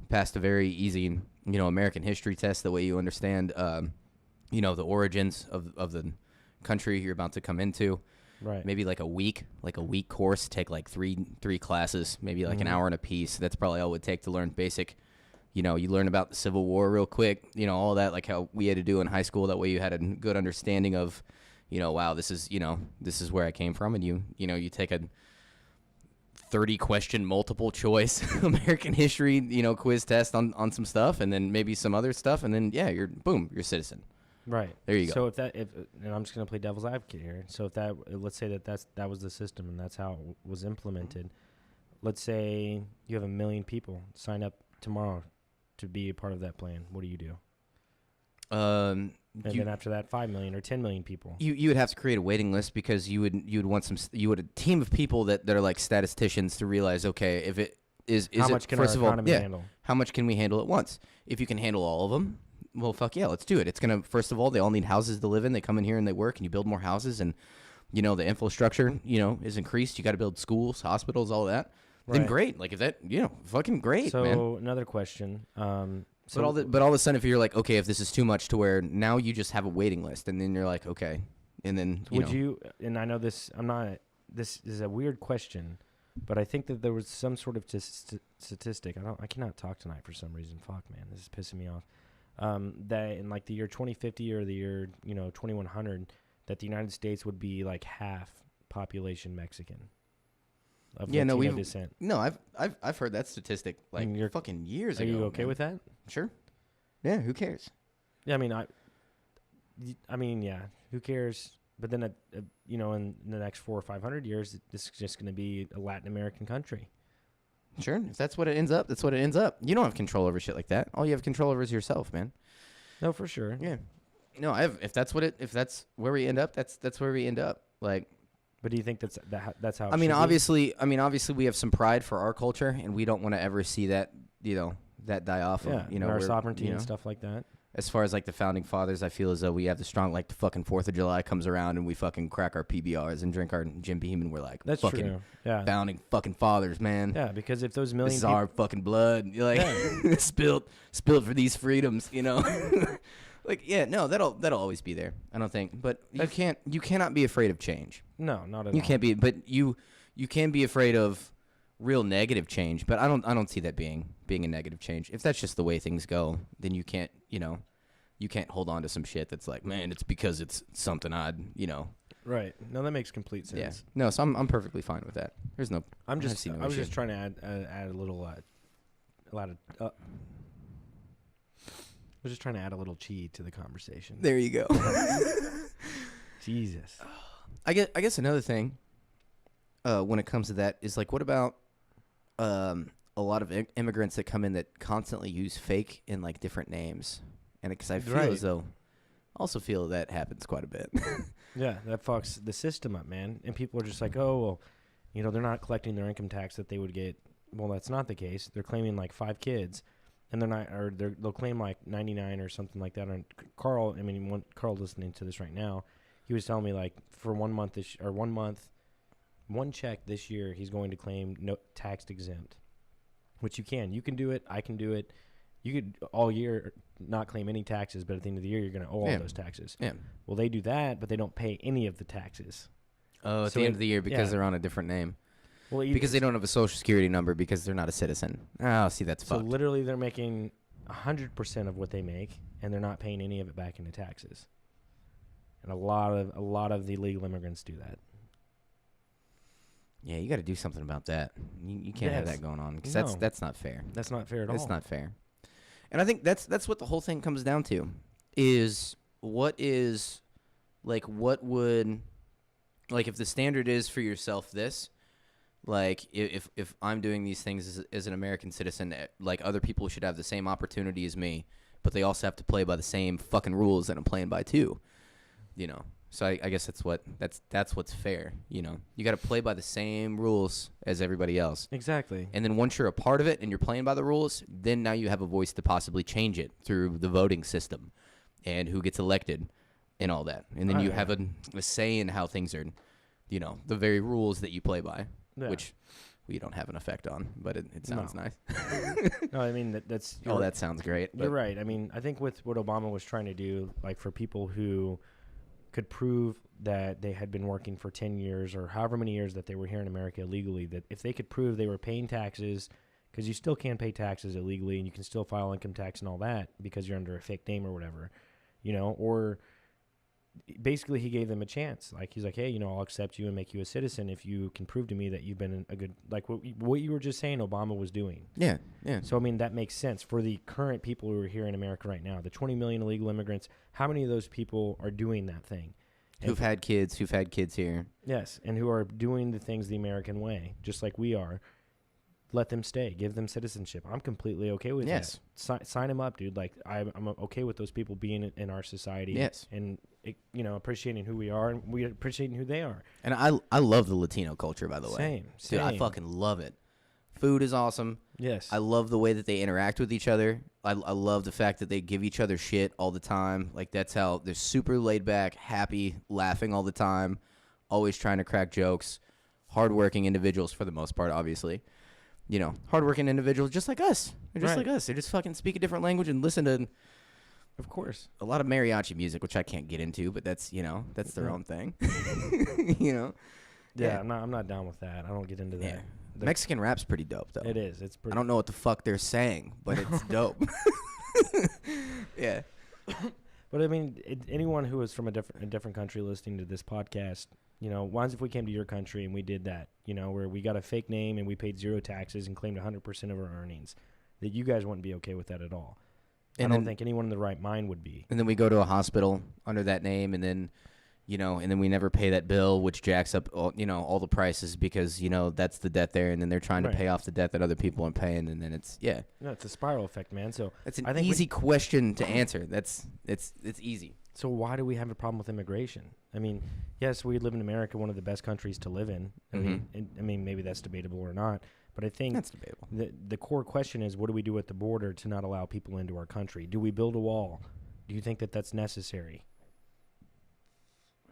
pass the very easy, American history test, the way you understand, the origins of the country you're about to come into.
Right.
Maybe like a week course, take like three classes, maybe like an hour and a piece. That's probably all it would take to learn basic. You learn about the Civil War real quick, all that, like how we had to do in high school. That way you had a good understanding of, wow, this is where I came from. And you take a 30-question multiple choice American history, quiz test on some stuff, and then maybe some other stuff. And then, yeah, you're a citizen.
Right.
There you go.
So and I'm just going to play devil's advocate here. So if let's say that was the system and that's how it was implemented. Let's say you have 1 million people sign up tomorrow to be a part of that plan. What do you do? And then after that, 5 million or 10 million people.
You would have to create a waiting list because you would want a team of people that are like statisticians to realize, okay, if it is
how much can
first
our
of all,
economy handle?
How much can we handle at once? If you can handle all of them, well, fuck yeah, let's do it. It's gonna, first of all, they all need houses to live in. They come in here and they work, and you build more houses, and the infrastructure is increased. You got to build schools, hospitals, all that. Right. Then great. Like, if that, fucking great,
so,
man.
So another question.
But all of a sudden, if you're like, okay, if this is too much to where now you just have a waiting list, and then you're like, okay, and then
you, and I know this, this is a weird question, but I think that there was some sort of statistic. I cannot talk tonight for some reason. Fuck, man, this is pissing me off. That in like the year 2050 or the year 2100, that the United States would be like half population Mexican. Of Latino descent.
No, I've heard that statistic like fucking years ago.
Are you okay with that?
Sure. Yeah, who cares?
Yeah, I mean, yeah, who cares? but then, in the next 400 or 500 years, this is just going to be a Latin American country.
Sure. If that's what it ends up, that's what it ends up. You don't have control over shit like that. All you have control over is yourself, man.
No, for sure.
Yeah. No, if that's where we end up, that's where we end up. Like,
but do you think that's how?
I mean, obviously, we have some pride for our culture, and we don't want to ever see that, that die off.
Yeah,
of,
our sovereignty and stuff like that.
As far as like the founding fathers, I feel as though we have the strong, like the fucking 4th of July comes around and we fucking crack our PBRs and drink our Jim Beam and we're like,
that's
fucking
true. Yeah,
founding fucking fathers, man.
Yeah, because if those million
this is our fucking blood, you're like spilled for these freedoms, Like, yeah, no, that'll always be there. I don't think, but you cannot be afraid of change.
No, not at all.
You can't be, but you can be afraid of real negative change. But I don't see that being a negative change. If that's just the way things go, then you can't, you can't hold on to some shit that's like, man, it's because it's something odd,
Right. No, that makes complete sense.
Yeah. No, so I'm perfectly fine with that. There's no.
I was just trying to add a little add a little cheese to the conversation.
There you go.
Jesus.
I guess another thing when it comes to that is like, what about a lot of immigrants that come in that constantly use fake and like different names, and because I feel as though, also feel that happens quite a bit.
Yeah, that fucks the system up, man. And people are just like, oh, well, they're not collecting their income tax that they would get. Well, that's not the case. They're claiming like 5 kids. And they're not, or they'll claim like 99 or something like that. And Carl listening to this right now, he was telling me like for 1 month one check this year, he's going to claim no tax exempt, which you can do it. I can do it. You could all year not claim any taxes, but at the end of the year, you're going to owe all those taxes.
Yeah.
Well, they do that, but they don't pay any of the taxes.
Oh, at the end of the year because they're on a different name. Well, because they don't have a social security number because they're not a citizen. Oh, see, that's fucked.
So literally they're making 100% of what they make, and they're not paying any of it back into taxes. And a lot of the illegal immigrants do that.
Yeah, you got to do something about that. You can't have that going on because that's not fair.
That's not fair at all.
That's not fair. And I think that's what the whole thing comes down to is what would like if the standard is for yourself this. Like, if I'm doing these things as an American citizen, like, other people should have the same opportunity as me, but they also have to play by the same fucking rules that I'm playing by, too. So I guess that's what's fair, You got to play by the same rules as everybody else.
Exactly.
And then once you're a part of it and you're playing by the rules, then now you have a voice to possibly change it through the voting system and who gets elected and all that. And then you have a say in how things are, the very rules that you play by. Yeah. Which we don't have an effect on, but it sounds nice.
No, I mean, that's...
that sounds great.
You're right. I mean, I think with what Obama was trying to do, like for people who could prove that they had been working for 10 years or however many years that they were here in America illegally, that if they could prove they were paying taxes, because you still can pay taxes illegally and you can still file income tax and all that because you're under a fake name or whatever, or... Basically, he gave them a chance. Like, he's like, hey, I'll accept you and make you a citizen if you can prove to me that you've been a good, like what you were just saying Obama was doing.
Yeah, yeah.
So, I mean, that makes sense for the current people who are here in America right now. The 20 million illegal immigrants, how many of those people are doing that thing?
Who've had kids here.
Yes, and who are doing the things the American way, just like we are. Let them stay. Give them citizenship. I'm completely okay with that. Sign them up, dude. Like, I'm okay with those people being in our society.
Yes.
And, appreciating who we are and we appreciating who they are.
And I love the Latino culture, by the way.
Same.
Dude, I fucking love it. Food is awesome.
Yes.
I love the way that they interact with each other. I love the fact that they give each other shit all the time. Like, that's how they're super laid back, happy, laughing all the time, always trying to crack jokes. Hardworking individuals for the most part, obviously. Hardworking individuals just like us. They're just like us. They just fucking speak a different language and listen to,
of course,
a lot of mariachi music, which I can't get into, but that's, that's their own thing.
Yeah, I'm not down with that. I don't get into that.
Yeah. Mexican rap's pretty dope, though.
It is. It's pretty.
I don't know what the fuck they're saying, but it's dope. Yeah.
But I mean, anyone who is from a different country listening to this podcast, why if we came to your country and we did that, where we got a fake name and we paid 0 taxes and claimed 100% of our earnings, that you guys wouldn't be okay with that at all. And I don't think anyone in the right mind would be.
And then we go to a hospital under that name, and then and then we never pay that bill, which jacks up all the prices because that's the debt there, and then they're trying to
Right.
pay off the debt that other people aren't paying, and then it's
No, it's a spiral effect, man. So
That's an
I think
easy question to answer. It's easy.
So why do we have a problem with immigration? I mean, yes, we live in America, one of the best countries to live in. I mean, maybe that's debatable or not, but I think
That's debatable.
the core question is, what do we do at the border to not allow people into our country? Do we build a wall? Do you think that that's necessary?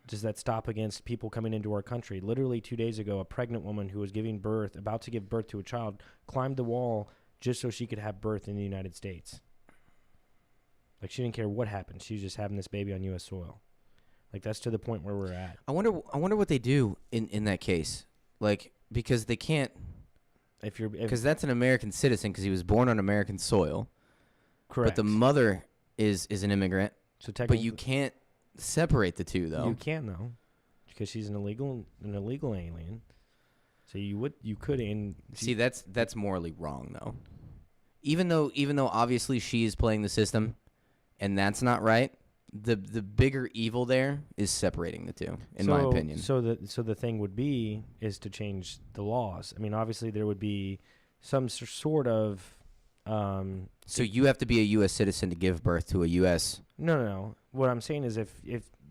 Does that stop against people coming into our country? Literally 2 days ago, a pregnant woman who was about to give birth to a child, climbed the wall just so she could have birth in the United States. Like, she didn't care what happened. She was just having this baby on U.S. soil. Like, that's to the point where we're at.
I wonder what they do in that case. Like, because they can't, because that's an American citizen because he was born on American soil.
Correct.
But the mother is an immigrant.
So technically,
But you can't separate the two, though.
You can, though, because she's an illegal alien. So you could
See, that's morally wrong, though. Even though obviously she's playing the system, and that's not right. The bigger evil there is separating the two, in my opinion.
So the thing would be is to change the laws. I mean, obviously there would be some sort of.
So you have to be a U.S. citizen to give birth to a U.S.
No. What I'm saying is, if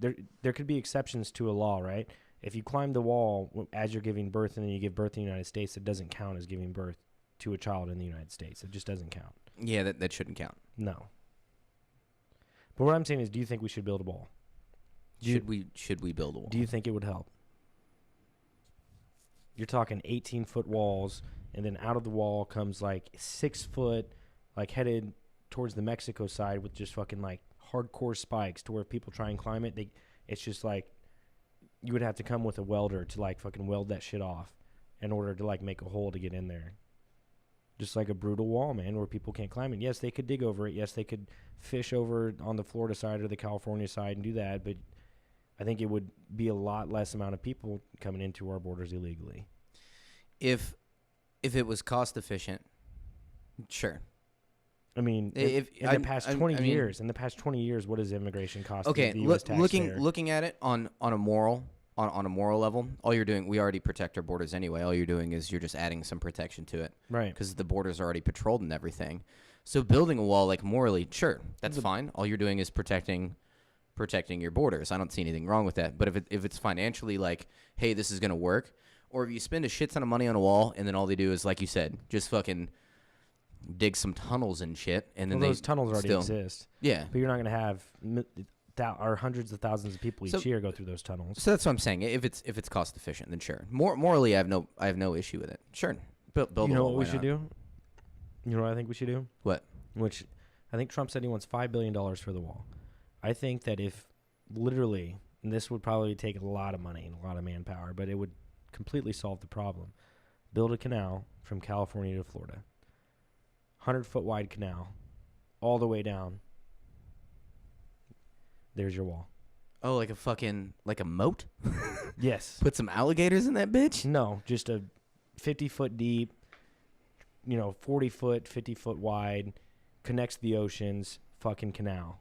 there could be exceptions to a law, right? If you climb the wall as you're giving birth and then you give birth in the United States, it doesn't count as giving birth to a child in the United States. It just doesn't count.
Yeah, that shouldn't count.
No. But what I'm saying is, do you think we should build a wall?
Should we build a wall?
Do you think it would help? You're talking 18-foot walls, and then out of the wall comes like 6 foot, like headed towards the Mexico side with just fucking like hardcore spikes to where people try and climb it. It's just like you would have to come with a welder to like fucking weld that shit off in order to like make a hole to get in there. Just like a brutal wall, man, where people can't climb it. Yes, they could dig over it. Yes, they could fish over on the Florida side or the California side and do that. But I think it would be a lot less amount of people coming into our borders illegally.
If it was cost efficient, sure.
I mean, in the past 20 years, what does immigration cost?
Okay,
the US taxpayer?
looking at it on a moral level, all you're doing, we already protect our borders anyway. All you're doing is you're just adding some protection to it,
right?
Because the borders are already patrolled and everything. So building a wall, like morally, sure, that's fine. All you're doing is protecting your borders. I don't see anything wrong with that. But if it's financially like, hey, this is gonna work, or if you spend a shit ton of money on a wall and then all they do is, like you said, just fucking dig some tunnels and shit, and then
those tunnels already exist.
Yeah,
but you're not gonna have or hundreds of thousands of people each year go through those tunnels.
So that's what I'm saying. If it's cost efficient, then sure. Morally, I have no issue with it. Sure, build.
You know what we should do? You know what I think we should do?
What?
Which I think Trump said he wants $5 billion for the wall. I think that if literally, and this would probably take a lot of money and a lot of manpower, but it would completely solve the problem. Build a canal from California to Florida. 100-foot wide canal, all the way down. There's your wall.
Oh, like a moat?
Yes.
Put some alligators in that bitch?
No, just a 50-foot deep, 40-foot, 50-foot wide, connects the oceans, fucking canal.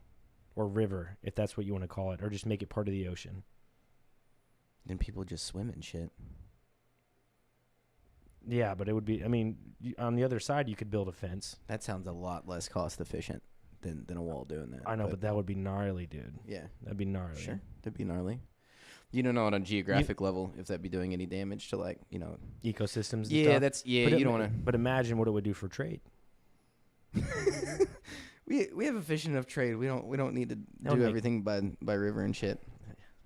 Or river, if that's what you want to call it. Or just make it part of the ocean.
Then people just swim and shit.
Yeah, but it would be, on the other side, you could build a fence.
That sounds a lot less cost efficient than a wall doing that.
I know, but that would be gnarly, dude.
Yeah.
That'd be gnarly.
Sure, that'd be gnarly. You don't know on a geographic level if that'd be doing any damage to
ecosystems.
Yeah,
and stuff.
you don't want to.
But imagine what it would do for trade.
We have efficient enough trade. We don't need to do everything by river and shit.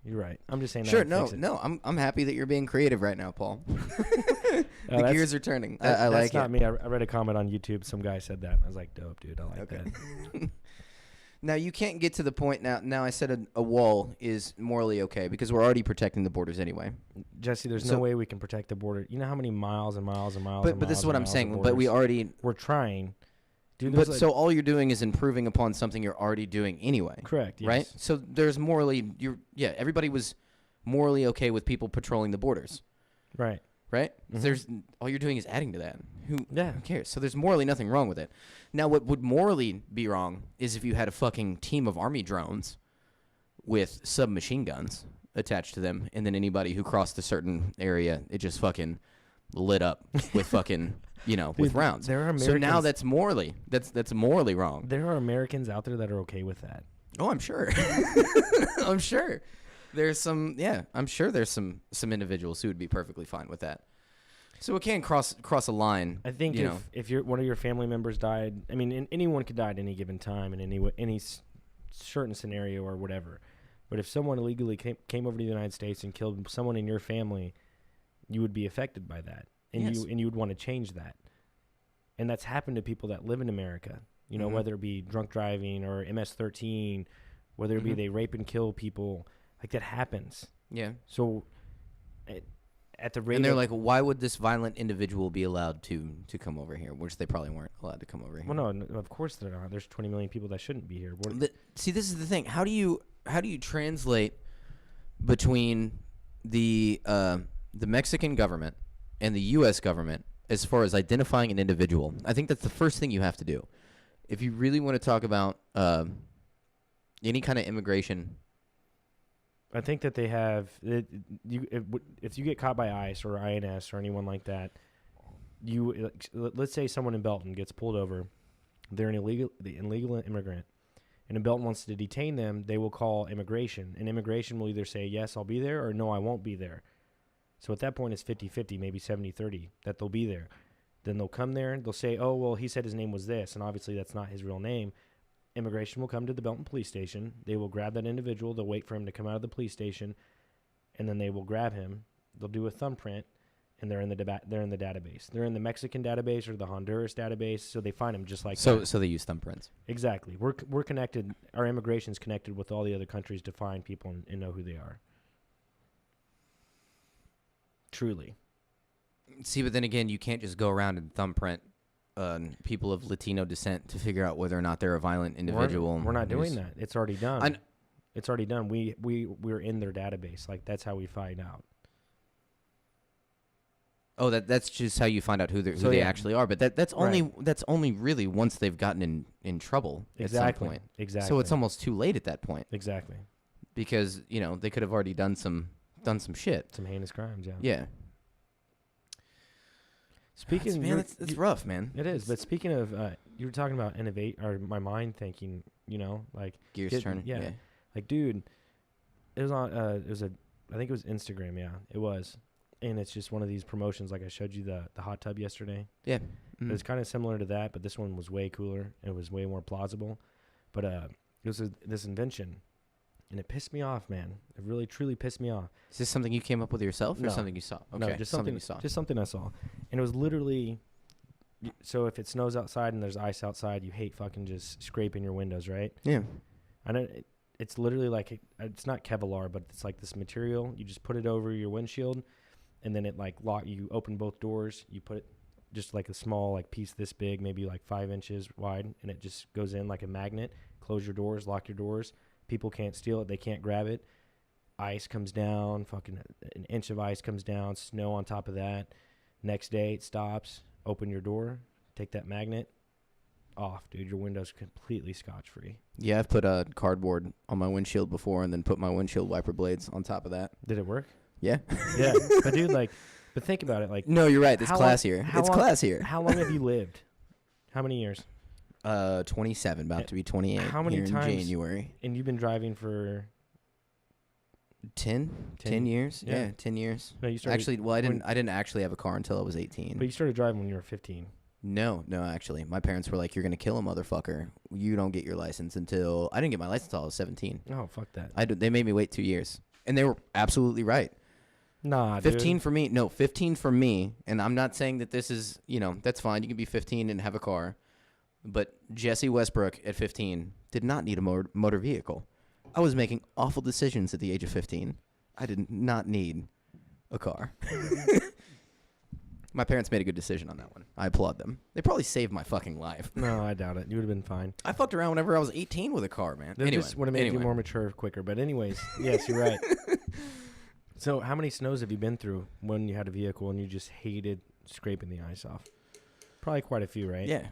You're right. I'm just saying.
Sure. No. I'm happy that you're being creative right now, Paul. The gears are turning. I like it.
That's not me. I read a comment on YouTube. Some guy said that. And I was like, dope, dude. I like that.
Now, you can't get to the point now I said a wall is morally okay because we're already protecting the borders anyway.
Jesse, there's no way we can protect the border. You know how many miles and miles and miles
But this is what I'm saying. But we're
trying. Dude,
but so all you're doing is improving upon something you're already doing anyway.
Correct. Yes.
Right? So there's morally everybody was morally okay with people patrolling the borders.
Right.
Right? Mm-hmm. There's all you're doing is adding to that. Who cares? So there's morally nothing wrong with it. Now what would morally be wrong is if you had a fucking team of army drones with submachine guns attached to them, and then anybody who crossed a certain area, it just fucking lit up with fucking, with rounds.
There are
So now
Americans-
that's morally wrong.
There are Americans out there that are okay with that.
Oh, I'm sure. I'm sure. There's some, I'm sure there's some individuals who would be perfectly fine with that. So it can cross a line.
I think if one of your family members died, I mean, anyone could die at any given time in any certain scenario or whatever. But if someone illegally came over to the United States and killed someone in your family, you would be affected by that, and
Yes.
you would want to change that. And that's happened to people that live in America.
Mhm.
Whether it be drunk driving or MS-13, whether it be
Mhm.
they rape and kill people, like that happens.
Yeah.
So at the rate,
And they're like, why would this violent individual be allowed to come over here? Which they probably weren't allowed to come over here.
well, no, of course they're not. There's 20 million people that shouldn't be here.
See, this is the thing. How do you translate between the Mexican government and the U.S. government as far as identifying an individual? I think that's the first thing you have to do if you really want to talk about any kind of immigration.
I think that they have if you get caught by ICE or INS or anyone like that, let's say someone in Belton gets pulled over, they're an illegal immigrant, and if Belton wants to detain them, they will call immigration, and immigration will either say yes, I'll be there, or no, I won't be there. So at that point, it's 50-50, maybe 70-30 that they'll be there. Then they'll come there, they'll say, oh well, he said his name was this, and obviously that's not his real name. Immigration will come to the Belton police station. They will grab that individual. They'll wait for him to come out of the police station, and then they will grab him. They'll do a thumbprint, and they're in the database. They're in the Mexican database or the Honduras database, so they find him just like that.
So they use thumbprints.
Exactly. We're connected. Our immigration's connected with all the other countries to find people and know who they are. Truly.
See, but then again, you can't just go around and thumbprint people of Latino descent to figure out whether or not they're a violent individual.
We're not doing that. It's already done.
I
It's already done. We're in their database. Like that's how we find out.
Oh, that's just how you find out who
So,
they
yeah.
actually are. But that's only
Right.
that's only really once they've gotten in trouble at some
Exactly.
point.
Exactly.
So it's almost too late at that point
exactly
because they could have already done some shit.
some heinous crimes. Yeah.
Yeah.
Speaking,
That's rough, man.
it is. But speaking of, you were talking about innovate or my mind thinking. Like
Gears turning.
Yeah. Like, dude, it was on. I think it was Instagram. Yeah, it was. And it's just one of these promotions, like I showed you the hot tub yesterday.
Yeah.
It was kind of similar to that, but this one was way cooler. It was way more plausible. But it was this invention, and it pissed me off, man. It really, truly pissed me off.
Is this something you came up with yourself or
No.
something you saw? Okay,
No, just something
you saw.
Just something I saw. And it was literally, so if it snows outside and there's ice outside, you hate fucking just scraping your windows, right?
Yeah.
I know it's literally like, it's not Kevlar, but it's like this material. You just put it over your windshield, and then it like you open both doors. You put it just like a small like piece this big, maybe like 5 inches wide, and it just goes in like a magnet. Close your doors, lock your doors. People can't steal it. They can't grab it. Ice comes down, fucking an inch of ice comes down, snow on top of that. Next day it stops. Open your door, take that magnet off, dude. Your window's completely scotch free.
Yeah, I've put a cardboard on my windshield before and then put my windshield wiper blades on top of that.
Did it work?
Yeah.
Yeah. But dude, but think about it. Like,
No, you're right. It's
How long-
classier.
how
It's
long-
classier.
how long have you lived? How many years?
27, about to be 28
How many
here in
times-
January.
And you've been driving for
10
10
years?
yeah.
Yeah, 10 years.
no, you started
Actually, well, I didn't actually have a car until I was 18.
but you started driving when you were 15.
No, actually. My parents were like, you're going to kill a motherfucker. You don't get your license until... I didn't get my license until I was 17.
Oh, fuck that.
They made me wait 2 years. And they were absolutely right.
Nah,
15
dude.
for me. No, 15 for me. And I'm not saying that this is, that's fine. You can be 15 and have a car. But Jesse Westbrook at 15 did not need a motor vehicle. I was making awful decisions at the age of 15. I did not need a car. My parents made a good decision on that one. I applaud them. They probably saved my fucking life.
No, I doubt it. You would have been fine.
I fucked around whenever I was 18 with a car, man.
That
Anyway,
just would have made you more mature quicker. But anyways, yes, you're right. So how many snows have you been through when you had a vehicle and you just hated scraping the ice off? Probably quite a few, right?
Yeah,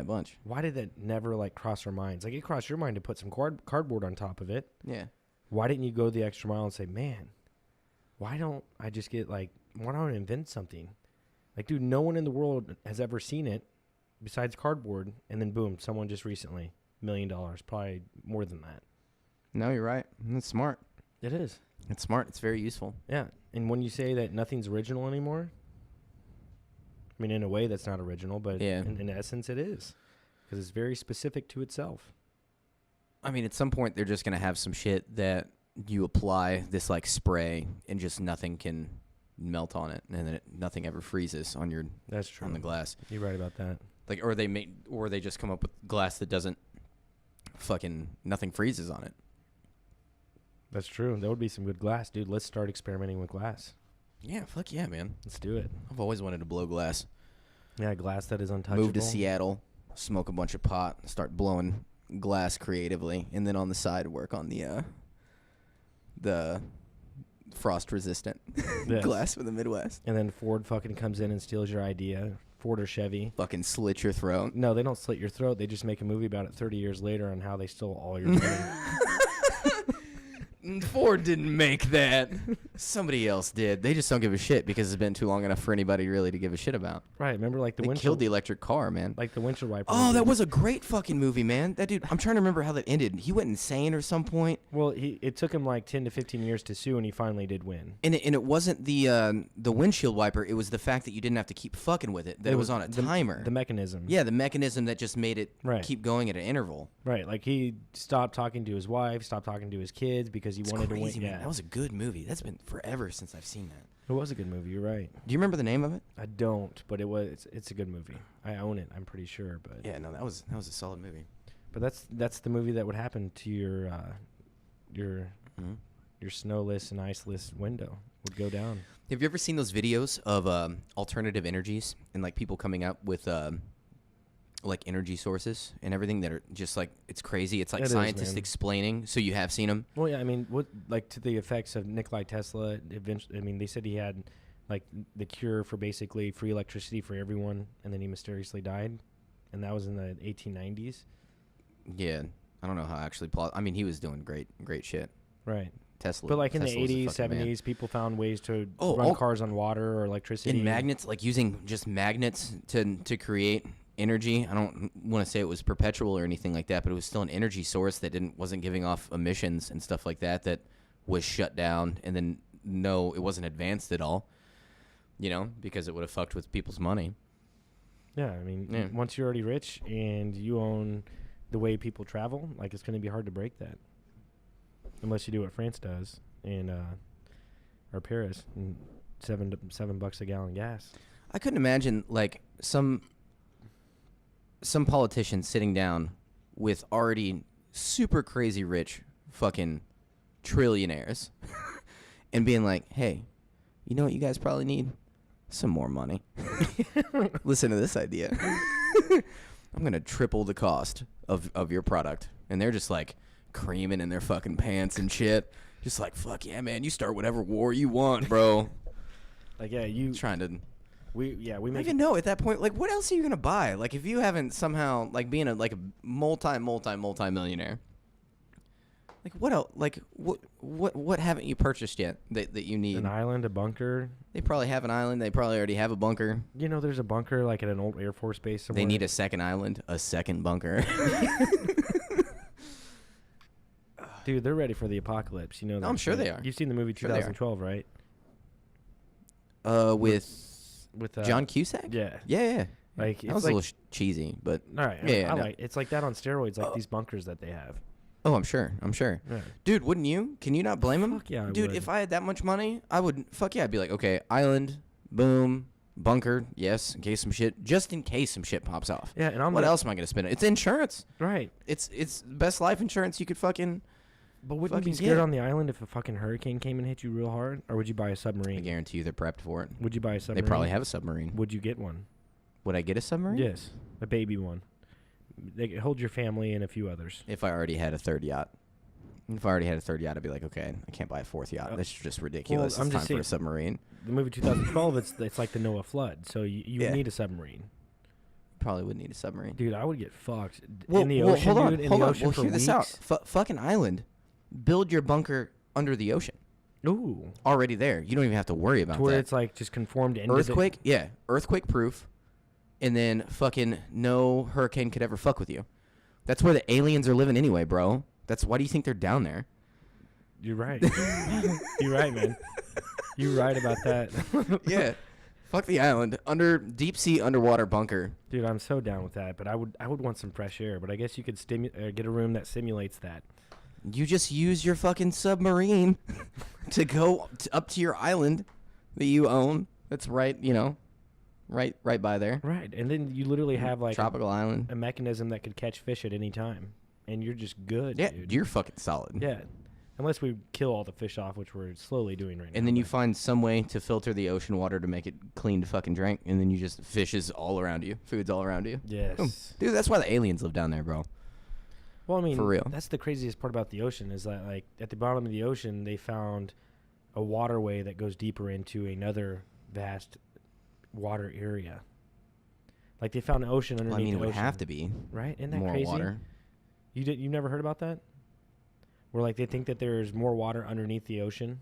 a bunch.
Why did that never cross our minds? Like, it crossed your mind to put some cardboard on top of it.
Yeah.
why didn't you go the extra mile and say, man, why don't I invent something? Like, dude, no one in the world has ever seen it besides cardboard. And then boom, someone just recently, $1 million, probably more than that.
No, you're right. That's smart.
It is.
It's smart. It's very useful.
Yeah. And when you say that nothing's original anymore, I mean, in a way that's not original, but in essence it is. Because it's very specific to itself.
I mean, at some point they're just going to have some shit that you apply this like spray and just nothing can melt on it, and then nothing ever freezes on your
That's true.
on the glass.
You're right about that.
Like, or they just come up with glass that doesn't fucking nothing freezes on it.
That's true. That would be some good glass, dude. Let's start experimenting with glass.
Yeah, fuck yeah, man.
Let's do it.
I've always wanted to blow glass.
Yeah, glass that is untouchable.
Move to Seattle, smoke a bunch of pot, start blowing glass creatively, and then on the side work on the frost resistant glass for the Midwest.
And then Ford fucking comes in and steals your idea. Ford or Chevy.
Fucking slit your throat.
No, they don't slit your throat. They just make a movie about it 30 years later on how they stole all your money.
Ford didn't make that. Somebody else did. They just don't give a shit because it's been too long enough for anybody really to give a shit about.
Right. Remember, like the
They
windshield.
killed the electric car, man.
Like the windshield wiper.
Oh, that was a great fucking movie, man. That dude, I'm trying to remember how that ended. He went insane or some point.
Well, it took him like 10 to 15 years to sue, and he finally did win.
And it wasn't the windshield wiper. It was the fact that you didn't have to keep fucking with it. That it was on a timer.
The mechanism.
Yeah, the mechanism that just made it keep going at an interval.
Right. Like he stopped talking to his wife, stopped talking to his kids because he wanted to win.
Man. That was a good movie. That's been forever since I've seen that.
It was a good movie. You're right.
Do you remember the name of it?
I don't, but it's a good movie. I own it. I'm pretty sure. But
yeah, no, that was a solid movie.
But that's the movie that would happen to your snowless and iceless window would go down.
Have you ever seen those videos of alternative energies and like people coming up with like energy sources and everything that are just like, it's crazy. It's like scientists explaining. So you have seen them?
Well, yeah. I mean, what like to the effects of Nikola Tesla? Eventually, I mean, they said he had like the cure for basically free electricity for everyone, and then he mysteriously died, and that was in the 1890s.
Yeah, I don't know how actually. I mean, he was doing great shit.
Right.
Tesla.
But like in
Tesla
the 80s, 70s,
man.
People found ways to run cars on water or electricity.
And magnets, like using just magnets to create energy. I don't want to say it was perpetual or anything like that, but it was still an energy source that wasn't giving off emissions and stuff like that was shut down. And then it wasn't advanced at all, because it would have fucked with people's money.
Yeah, I mean, once you're already rich and you own the way people travel, like it's going to be hard to break that. Unless you do what France does or Paris, and $7 a gallon gas.
I couldn't imagine like some politician sitting down with already super crazy rich fucking trillionaires and being like, hey, you know what you guys probably need? Some more money. Listen to this idea. I'm going to triple the cost of your product. And they're just like creaming in their fucking pants and shit. Just like, fuck yeah, man. You start whatever war you want, bro.
Like, yeah, you...
Trying to...
We make...
I don't even know at that point, like, what else are you going to buy? Like, if you haven't somehow, like, being a multi-millionaire, like, what else? Like, what haven't you purchased yet that you need?
An island, a bunker.
They probably have an island. They probably already have a bunker.
There's a bunker, like, at an old Air Force base somewhere.
They need a second island, a second bunker.
Dude, they're ready for the apocalypse. You know that.
I'm sure they are.
You've seen the movie 2012, right?
With John Cusack?
Yeah.
Yeah.
Like,
that was a little cheesy, but...
All right.
Yeah,
like it's like that on steroids, like these bunkers that they have.
Oh, I'm sure.
Yeah.
Dude, wouldn't you? Can you not blame him?
Fuck yeah,
Dude,
would.
if I had that much money, I would... Fuck yeah, I'd be like, okay, island, boom, bunker, yes, in case some shit... Just in case some shit pops off.
Yeah, and
what else am I going to spend it? It's insurance.
Right.
It's best life insurance you could fucking...
But wouldn't you be scared on the island if a fucking hurricane came and hit you real hard? Or would you buy a submarine?
I guarantee you they're prepped for it.
Would you buy a submarine?
They probably have a submarine.
Would you get one?
Would I get a submarine?
Yes. A baby one. They could hold your family and a few others.
If I already had a third yacht. If I already had a third yacht, I'd be like, okay, I can't buy a fourth yacht. That's just ridiculous.
Well,
it's time for a submarine.
The movie 2012, it's like the Noah flood. So you need a submarine.
Probably would need a submarine.
Dude, I would get fucked. In the ocean,
hold on,
dude. In
hold
the
on.
ocean
Well,
for
hear
weeks.
this out. Fucking island. build your bunker under the ocean.
Ooh.
Already there. You don't even have to worry about
To where
that.
it's like just conformed into
Earthquake? Yeah. Earthquake proof. And then fucking no hurricane could ever fuck with you. That's where the aliens are living anyway, bro. Why do you think they're down there?
You're right. You're right, man. You're right about that.
Yeah. Fuck the island. Deep sea underwater bunker.
Dude, I'm so down with that. But I would want some fresh air. But I guess you could get a room that simulates that.
You just use your fucking submarine to go up to your island that you own. That's right, right by there.
Right. And then you literally have like
tropical island.
a mechanism that could catch fish at any time. And you're just good,
Yeah,
dude.
you're fucking solid.
Yeah. Unless we kill all the fish off, which we're slowly doing right now.
And then you find some way to filter the ocean water to make it clean to fucking drink. And then you just, fish is all around you. Food's all around you.
Yes.
Boom. Dude, that's why the aliens live down there, bro.
Well, I mean,
For real.
that's the craziest part about the ocean is that, like, at the bottom of the ocean, they found a waterway that goes deeper into another vast water area. Like, they found an ocean underneath
Well, I mean,
the
it would
ocean.
have to be
Right? Isn't that
more
crazy?
water.
You've never heard about that? Where, like, they think that there's more water underneath the ocean?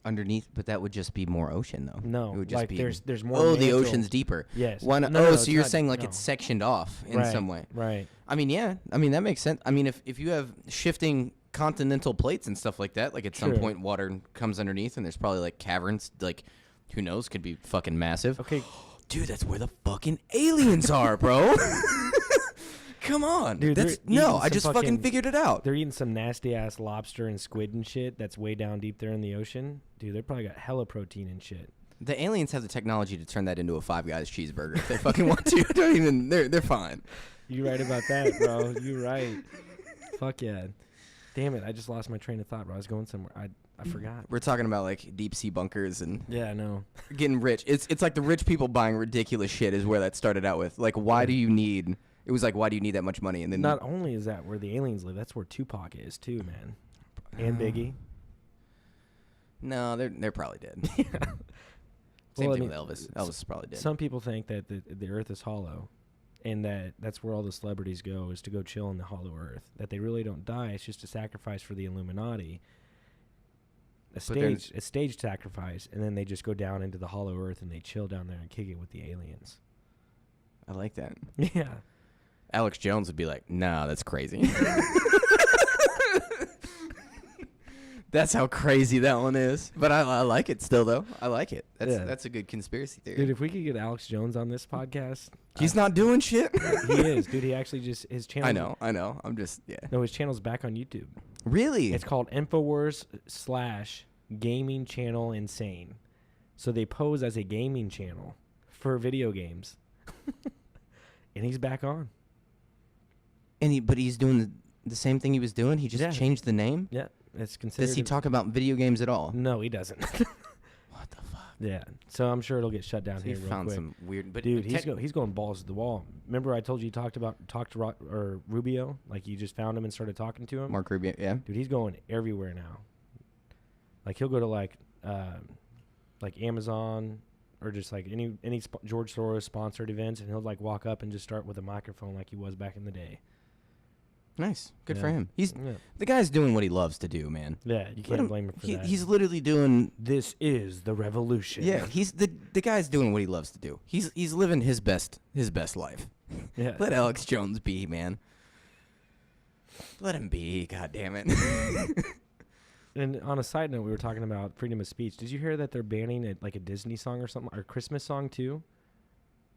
Underneath, but that would just be more ocean, though.
No.
It would just
like,
be,
there's more
oh, the
mantle.
ocean's deeper.
Yes.
Why not?
No,
oh,
it's
so you're
not-
saying like
no.
it's sectioned off in
Right,
some way.
Right.
I mean, yeah. I mean, that makes sense. I mean, if you have shifting continental plates and stuff like that, like at some
True.
point water comes underneath and there's probably like caverns, like who knows, could be fucking massive.
Okay.
Dude, that's where the fucking aliens are, bro. Come on.
Dude, they're
That's
eating
I
some
just fucking figured it out.
They're eating some nasty-ass lobster and squid and shit that's way down deep there in the ocean. Dude, they probably got hella protein and shit.
The aliens have the technology to turn that into a Five Guys cheeseburger if they fucking want to. Don't even. They're fine.
You right about that, bro. You right. Fuck yeah. Damn it, I just lost my train of thought, bro. I was going somewhere. I forgot.
We're talking about like deep sea bunkers and
Yeah, I know.
getting rich. It's like the rich people buying ridiculous shit is where that started out with. Like, why do you need? It was like, why do you need that much money? And then
Not only is that where the aliens live, that's where Tupac is too, man. And Biggie.
no, they're probably dead.
Yeah.
Same
Well, I
thing
mean,
with Elvis. Elvis is probably dead.
Some people think that the Earth is hollow, and that's where all the celebrities go is to go chill in the hollow Earth. That they really don't die. It's just a sacrifice for the Illuminati. A staged sacrifice, and then they just go down into the hollow Earth and they chill down there and kick it with the aliens.
I like that.
Yeah.
Alex Jones would be like, nah, that's crazy. That's how crazy that one is. But I like it still, though. I like it. That's a good conspiracy theory.
Dude, if we could get Alex Jones on this podcast.
He's not doing shit.
He is. Dude, he actually his channel.
I know. I'm just, yeah.
No, his channel's back on YouTube.
Really?
It's called Infowars / Gaming Channel Insane. So they pose as a gaming channel for video games. And he's back on.
But he's doing the same thing he was doing? He just
Yeah.
changed the name?
Yeah, it's considered.
Does he talk about video games at all?
No, he doesn't.
What the fuck?
Yeah, so I'm sure it'll get shut down
So he
here real
found
quick.
some weird... But
Dude, he's going balls to the wall. Remember I told you talked to Rubio? Like you just found him and started talking to him?
Mark Rubio, yeah.
Dude, he's going everywhere now. Like he'll go to like Amazon or just like any George Soros sponsored events, and he'll like walk up and just start with a microphone like he was back in the day.
Nice. Good for
Yeah.
him.
Yeah,
The guy's doing what he loves to do, man.
yeah, you
Let
can't
him-
blame him for that.
He's literally doing...
This is the revolution.
Yeah, he's the guy's doing what he loves to do. He's living his best life.
Yeah.
Let Alex Jones be, man. Let him be, god damn it.
And on a side note, we were talking about freedom of speech. Did you hear that they're banning a Disney song or something, or a Christmas song too?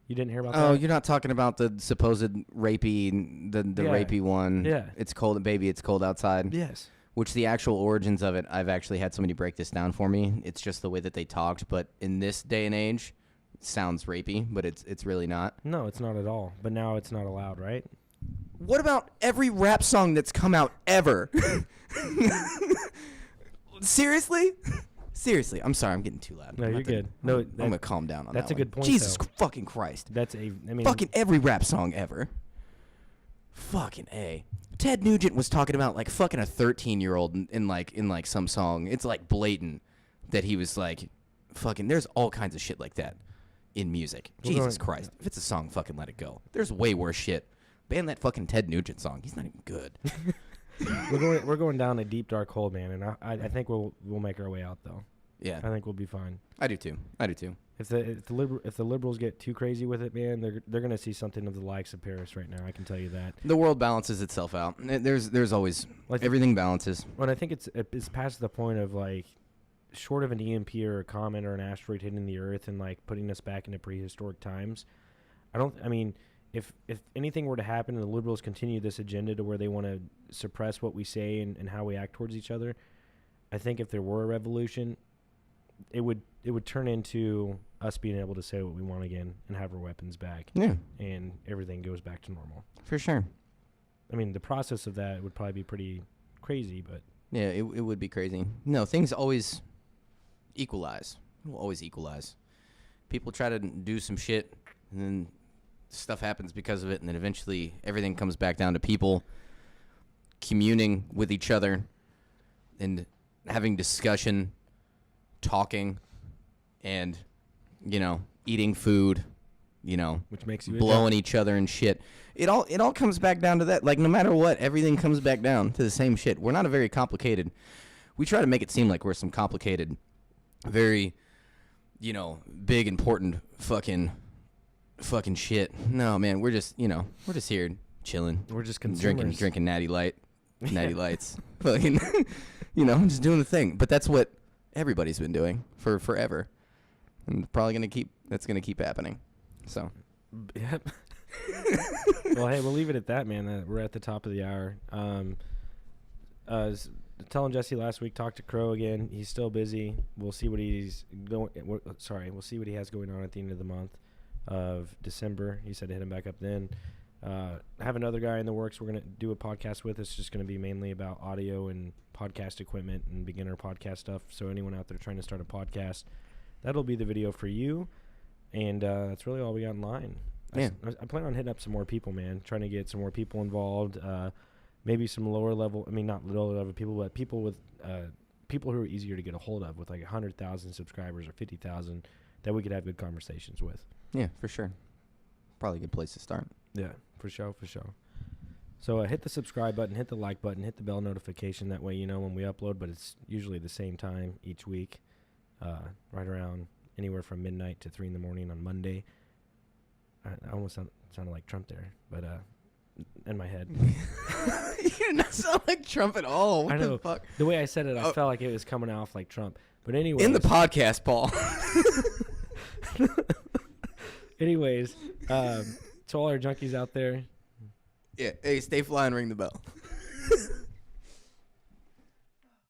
You didn't hear about that?
Oh, you're not talking about the supposed rapey, the
Yeah.
rapey one.
Yeah.
It's cold, baby. It's cold outside.
Yes.
Which the actual origins of it, I've actually had somebody break this down for me. It's just the way that they talked, but in this day and age, it sounds rapey, but it's really not.
No, it's not at all. But now it's not allowed, right?
What about every rap song that's come out ever? Seriously? Seriously, I'm sorry, I'm getting too loud.
No,
I'm
you're
about to-
good. No,
I'm gonna calm down on
that's
that
a
one.
good point,
Jesus
though.
fucking Christ.
Fucking
Fucking every rap song ever. Fucking A. Ted Nugent was talking about like fucking a 13-year-old in like some song. It's like blatant that he was like fucking. There's all kinds of shit like that in music.
Well,
Jesus
no,
Christ. If it's a song, fucking let it go. There's way worse shit. Ban that fucking Ted Nugent song. He's not even good.
we're going down a deep dark hole, man, and I think we'll make our way out though.
Yeah,
I think we'll be fine.
I do too.
If the liberals get too crazy with it, man, they're gonna see something of the likes of Paris right now. I can tell you that.
The world balances itself out. There's always everything balances.
But I think it's past the point of like, short of an EMP or a comet or an asteroid hitting the Earth and like putting us back into prehistoric times. I mean, if anything were to happen and the liberals continue this agenda to where they want to suppress what we say and how we act towards each other, I think if there were a revolution, it would turn into us being able to say what we want again and have our weapons back.
Yeah.
And everything goes back to normal.
For sure.
I mean, the process of that would probably be pretty crazy, but...
Yeah, it would be crazy. No, things always equalize. It will always equalize. People try to do some shit, and then stuff happens because of it, and then eventually everything comes back down to people communing with each other and having discussion, talking, and, eating food,
which makes you
blowing each other and shit. It all comes back down to that. Like, no matter what, everything comes back down to the same shit. We're not a very complicated. We try to make it seem like we're some complicated, very, big, important fucking shit. No, man, we're just here chilling.
We're just consumers.
Drinking natty lights. Fucking, just doing the thing. But that's what everybody's been doing for forever. And that's gonna keep happening. So.
Yep. Well, hey, we'll leave it at that, man. We're at the top of the hour. Telling Jesse last week, talked to Crow again. He's still busy. We'll see what we'll see what he has going on at the end of the month of December. He said to hit him back up then. Have another guy in the works we're going to do a podcast with. It's just going to be mainly about audio and podcast equipment and beginner podcast stuff. So anyone out there trying to start a podcast, that'll be the video for you. And that's really all we got in line.
Yeah.
I plan on hitting up some more people, man, trying to get some more people involved. Maybe some lower level, not lower level people, but people with people who are easier to get a hold of with like 100,000 subscribers or 50,000 that we could have good conversations with.
Yeah, for sure. Probably a good place to start.
Yeah, for sure. So hit the subscribe button, hit the like button, hit the bell notification. That way you know when we upload, but it's usually the same time each week, right around anywhere from midnight to 3 in the morning on Monday. I almost sounded like Trump there, but in my head.
You did not sound like Trump at all. What
I know.
the fuck?
The way I said it, I felt like it was coming off like Trump. But anyway.
In the podcast, Paul.
Anyways, to all our junkies out there.
Yeah. Hey, stay fly and ring the bell.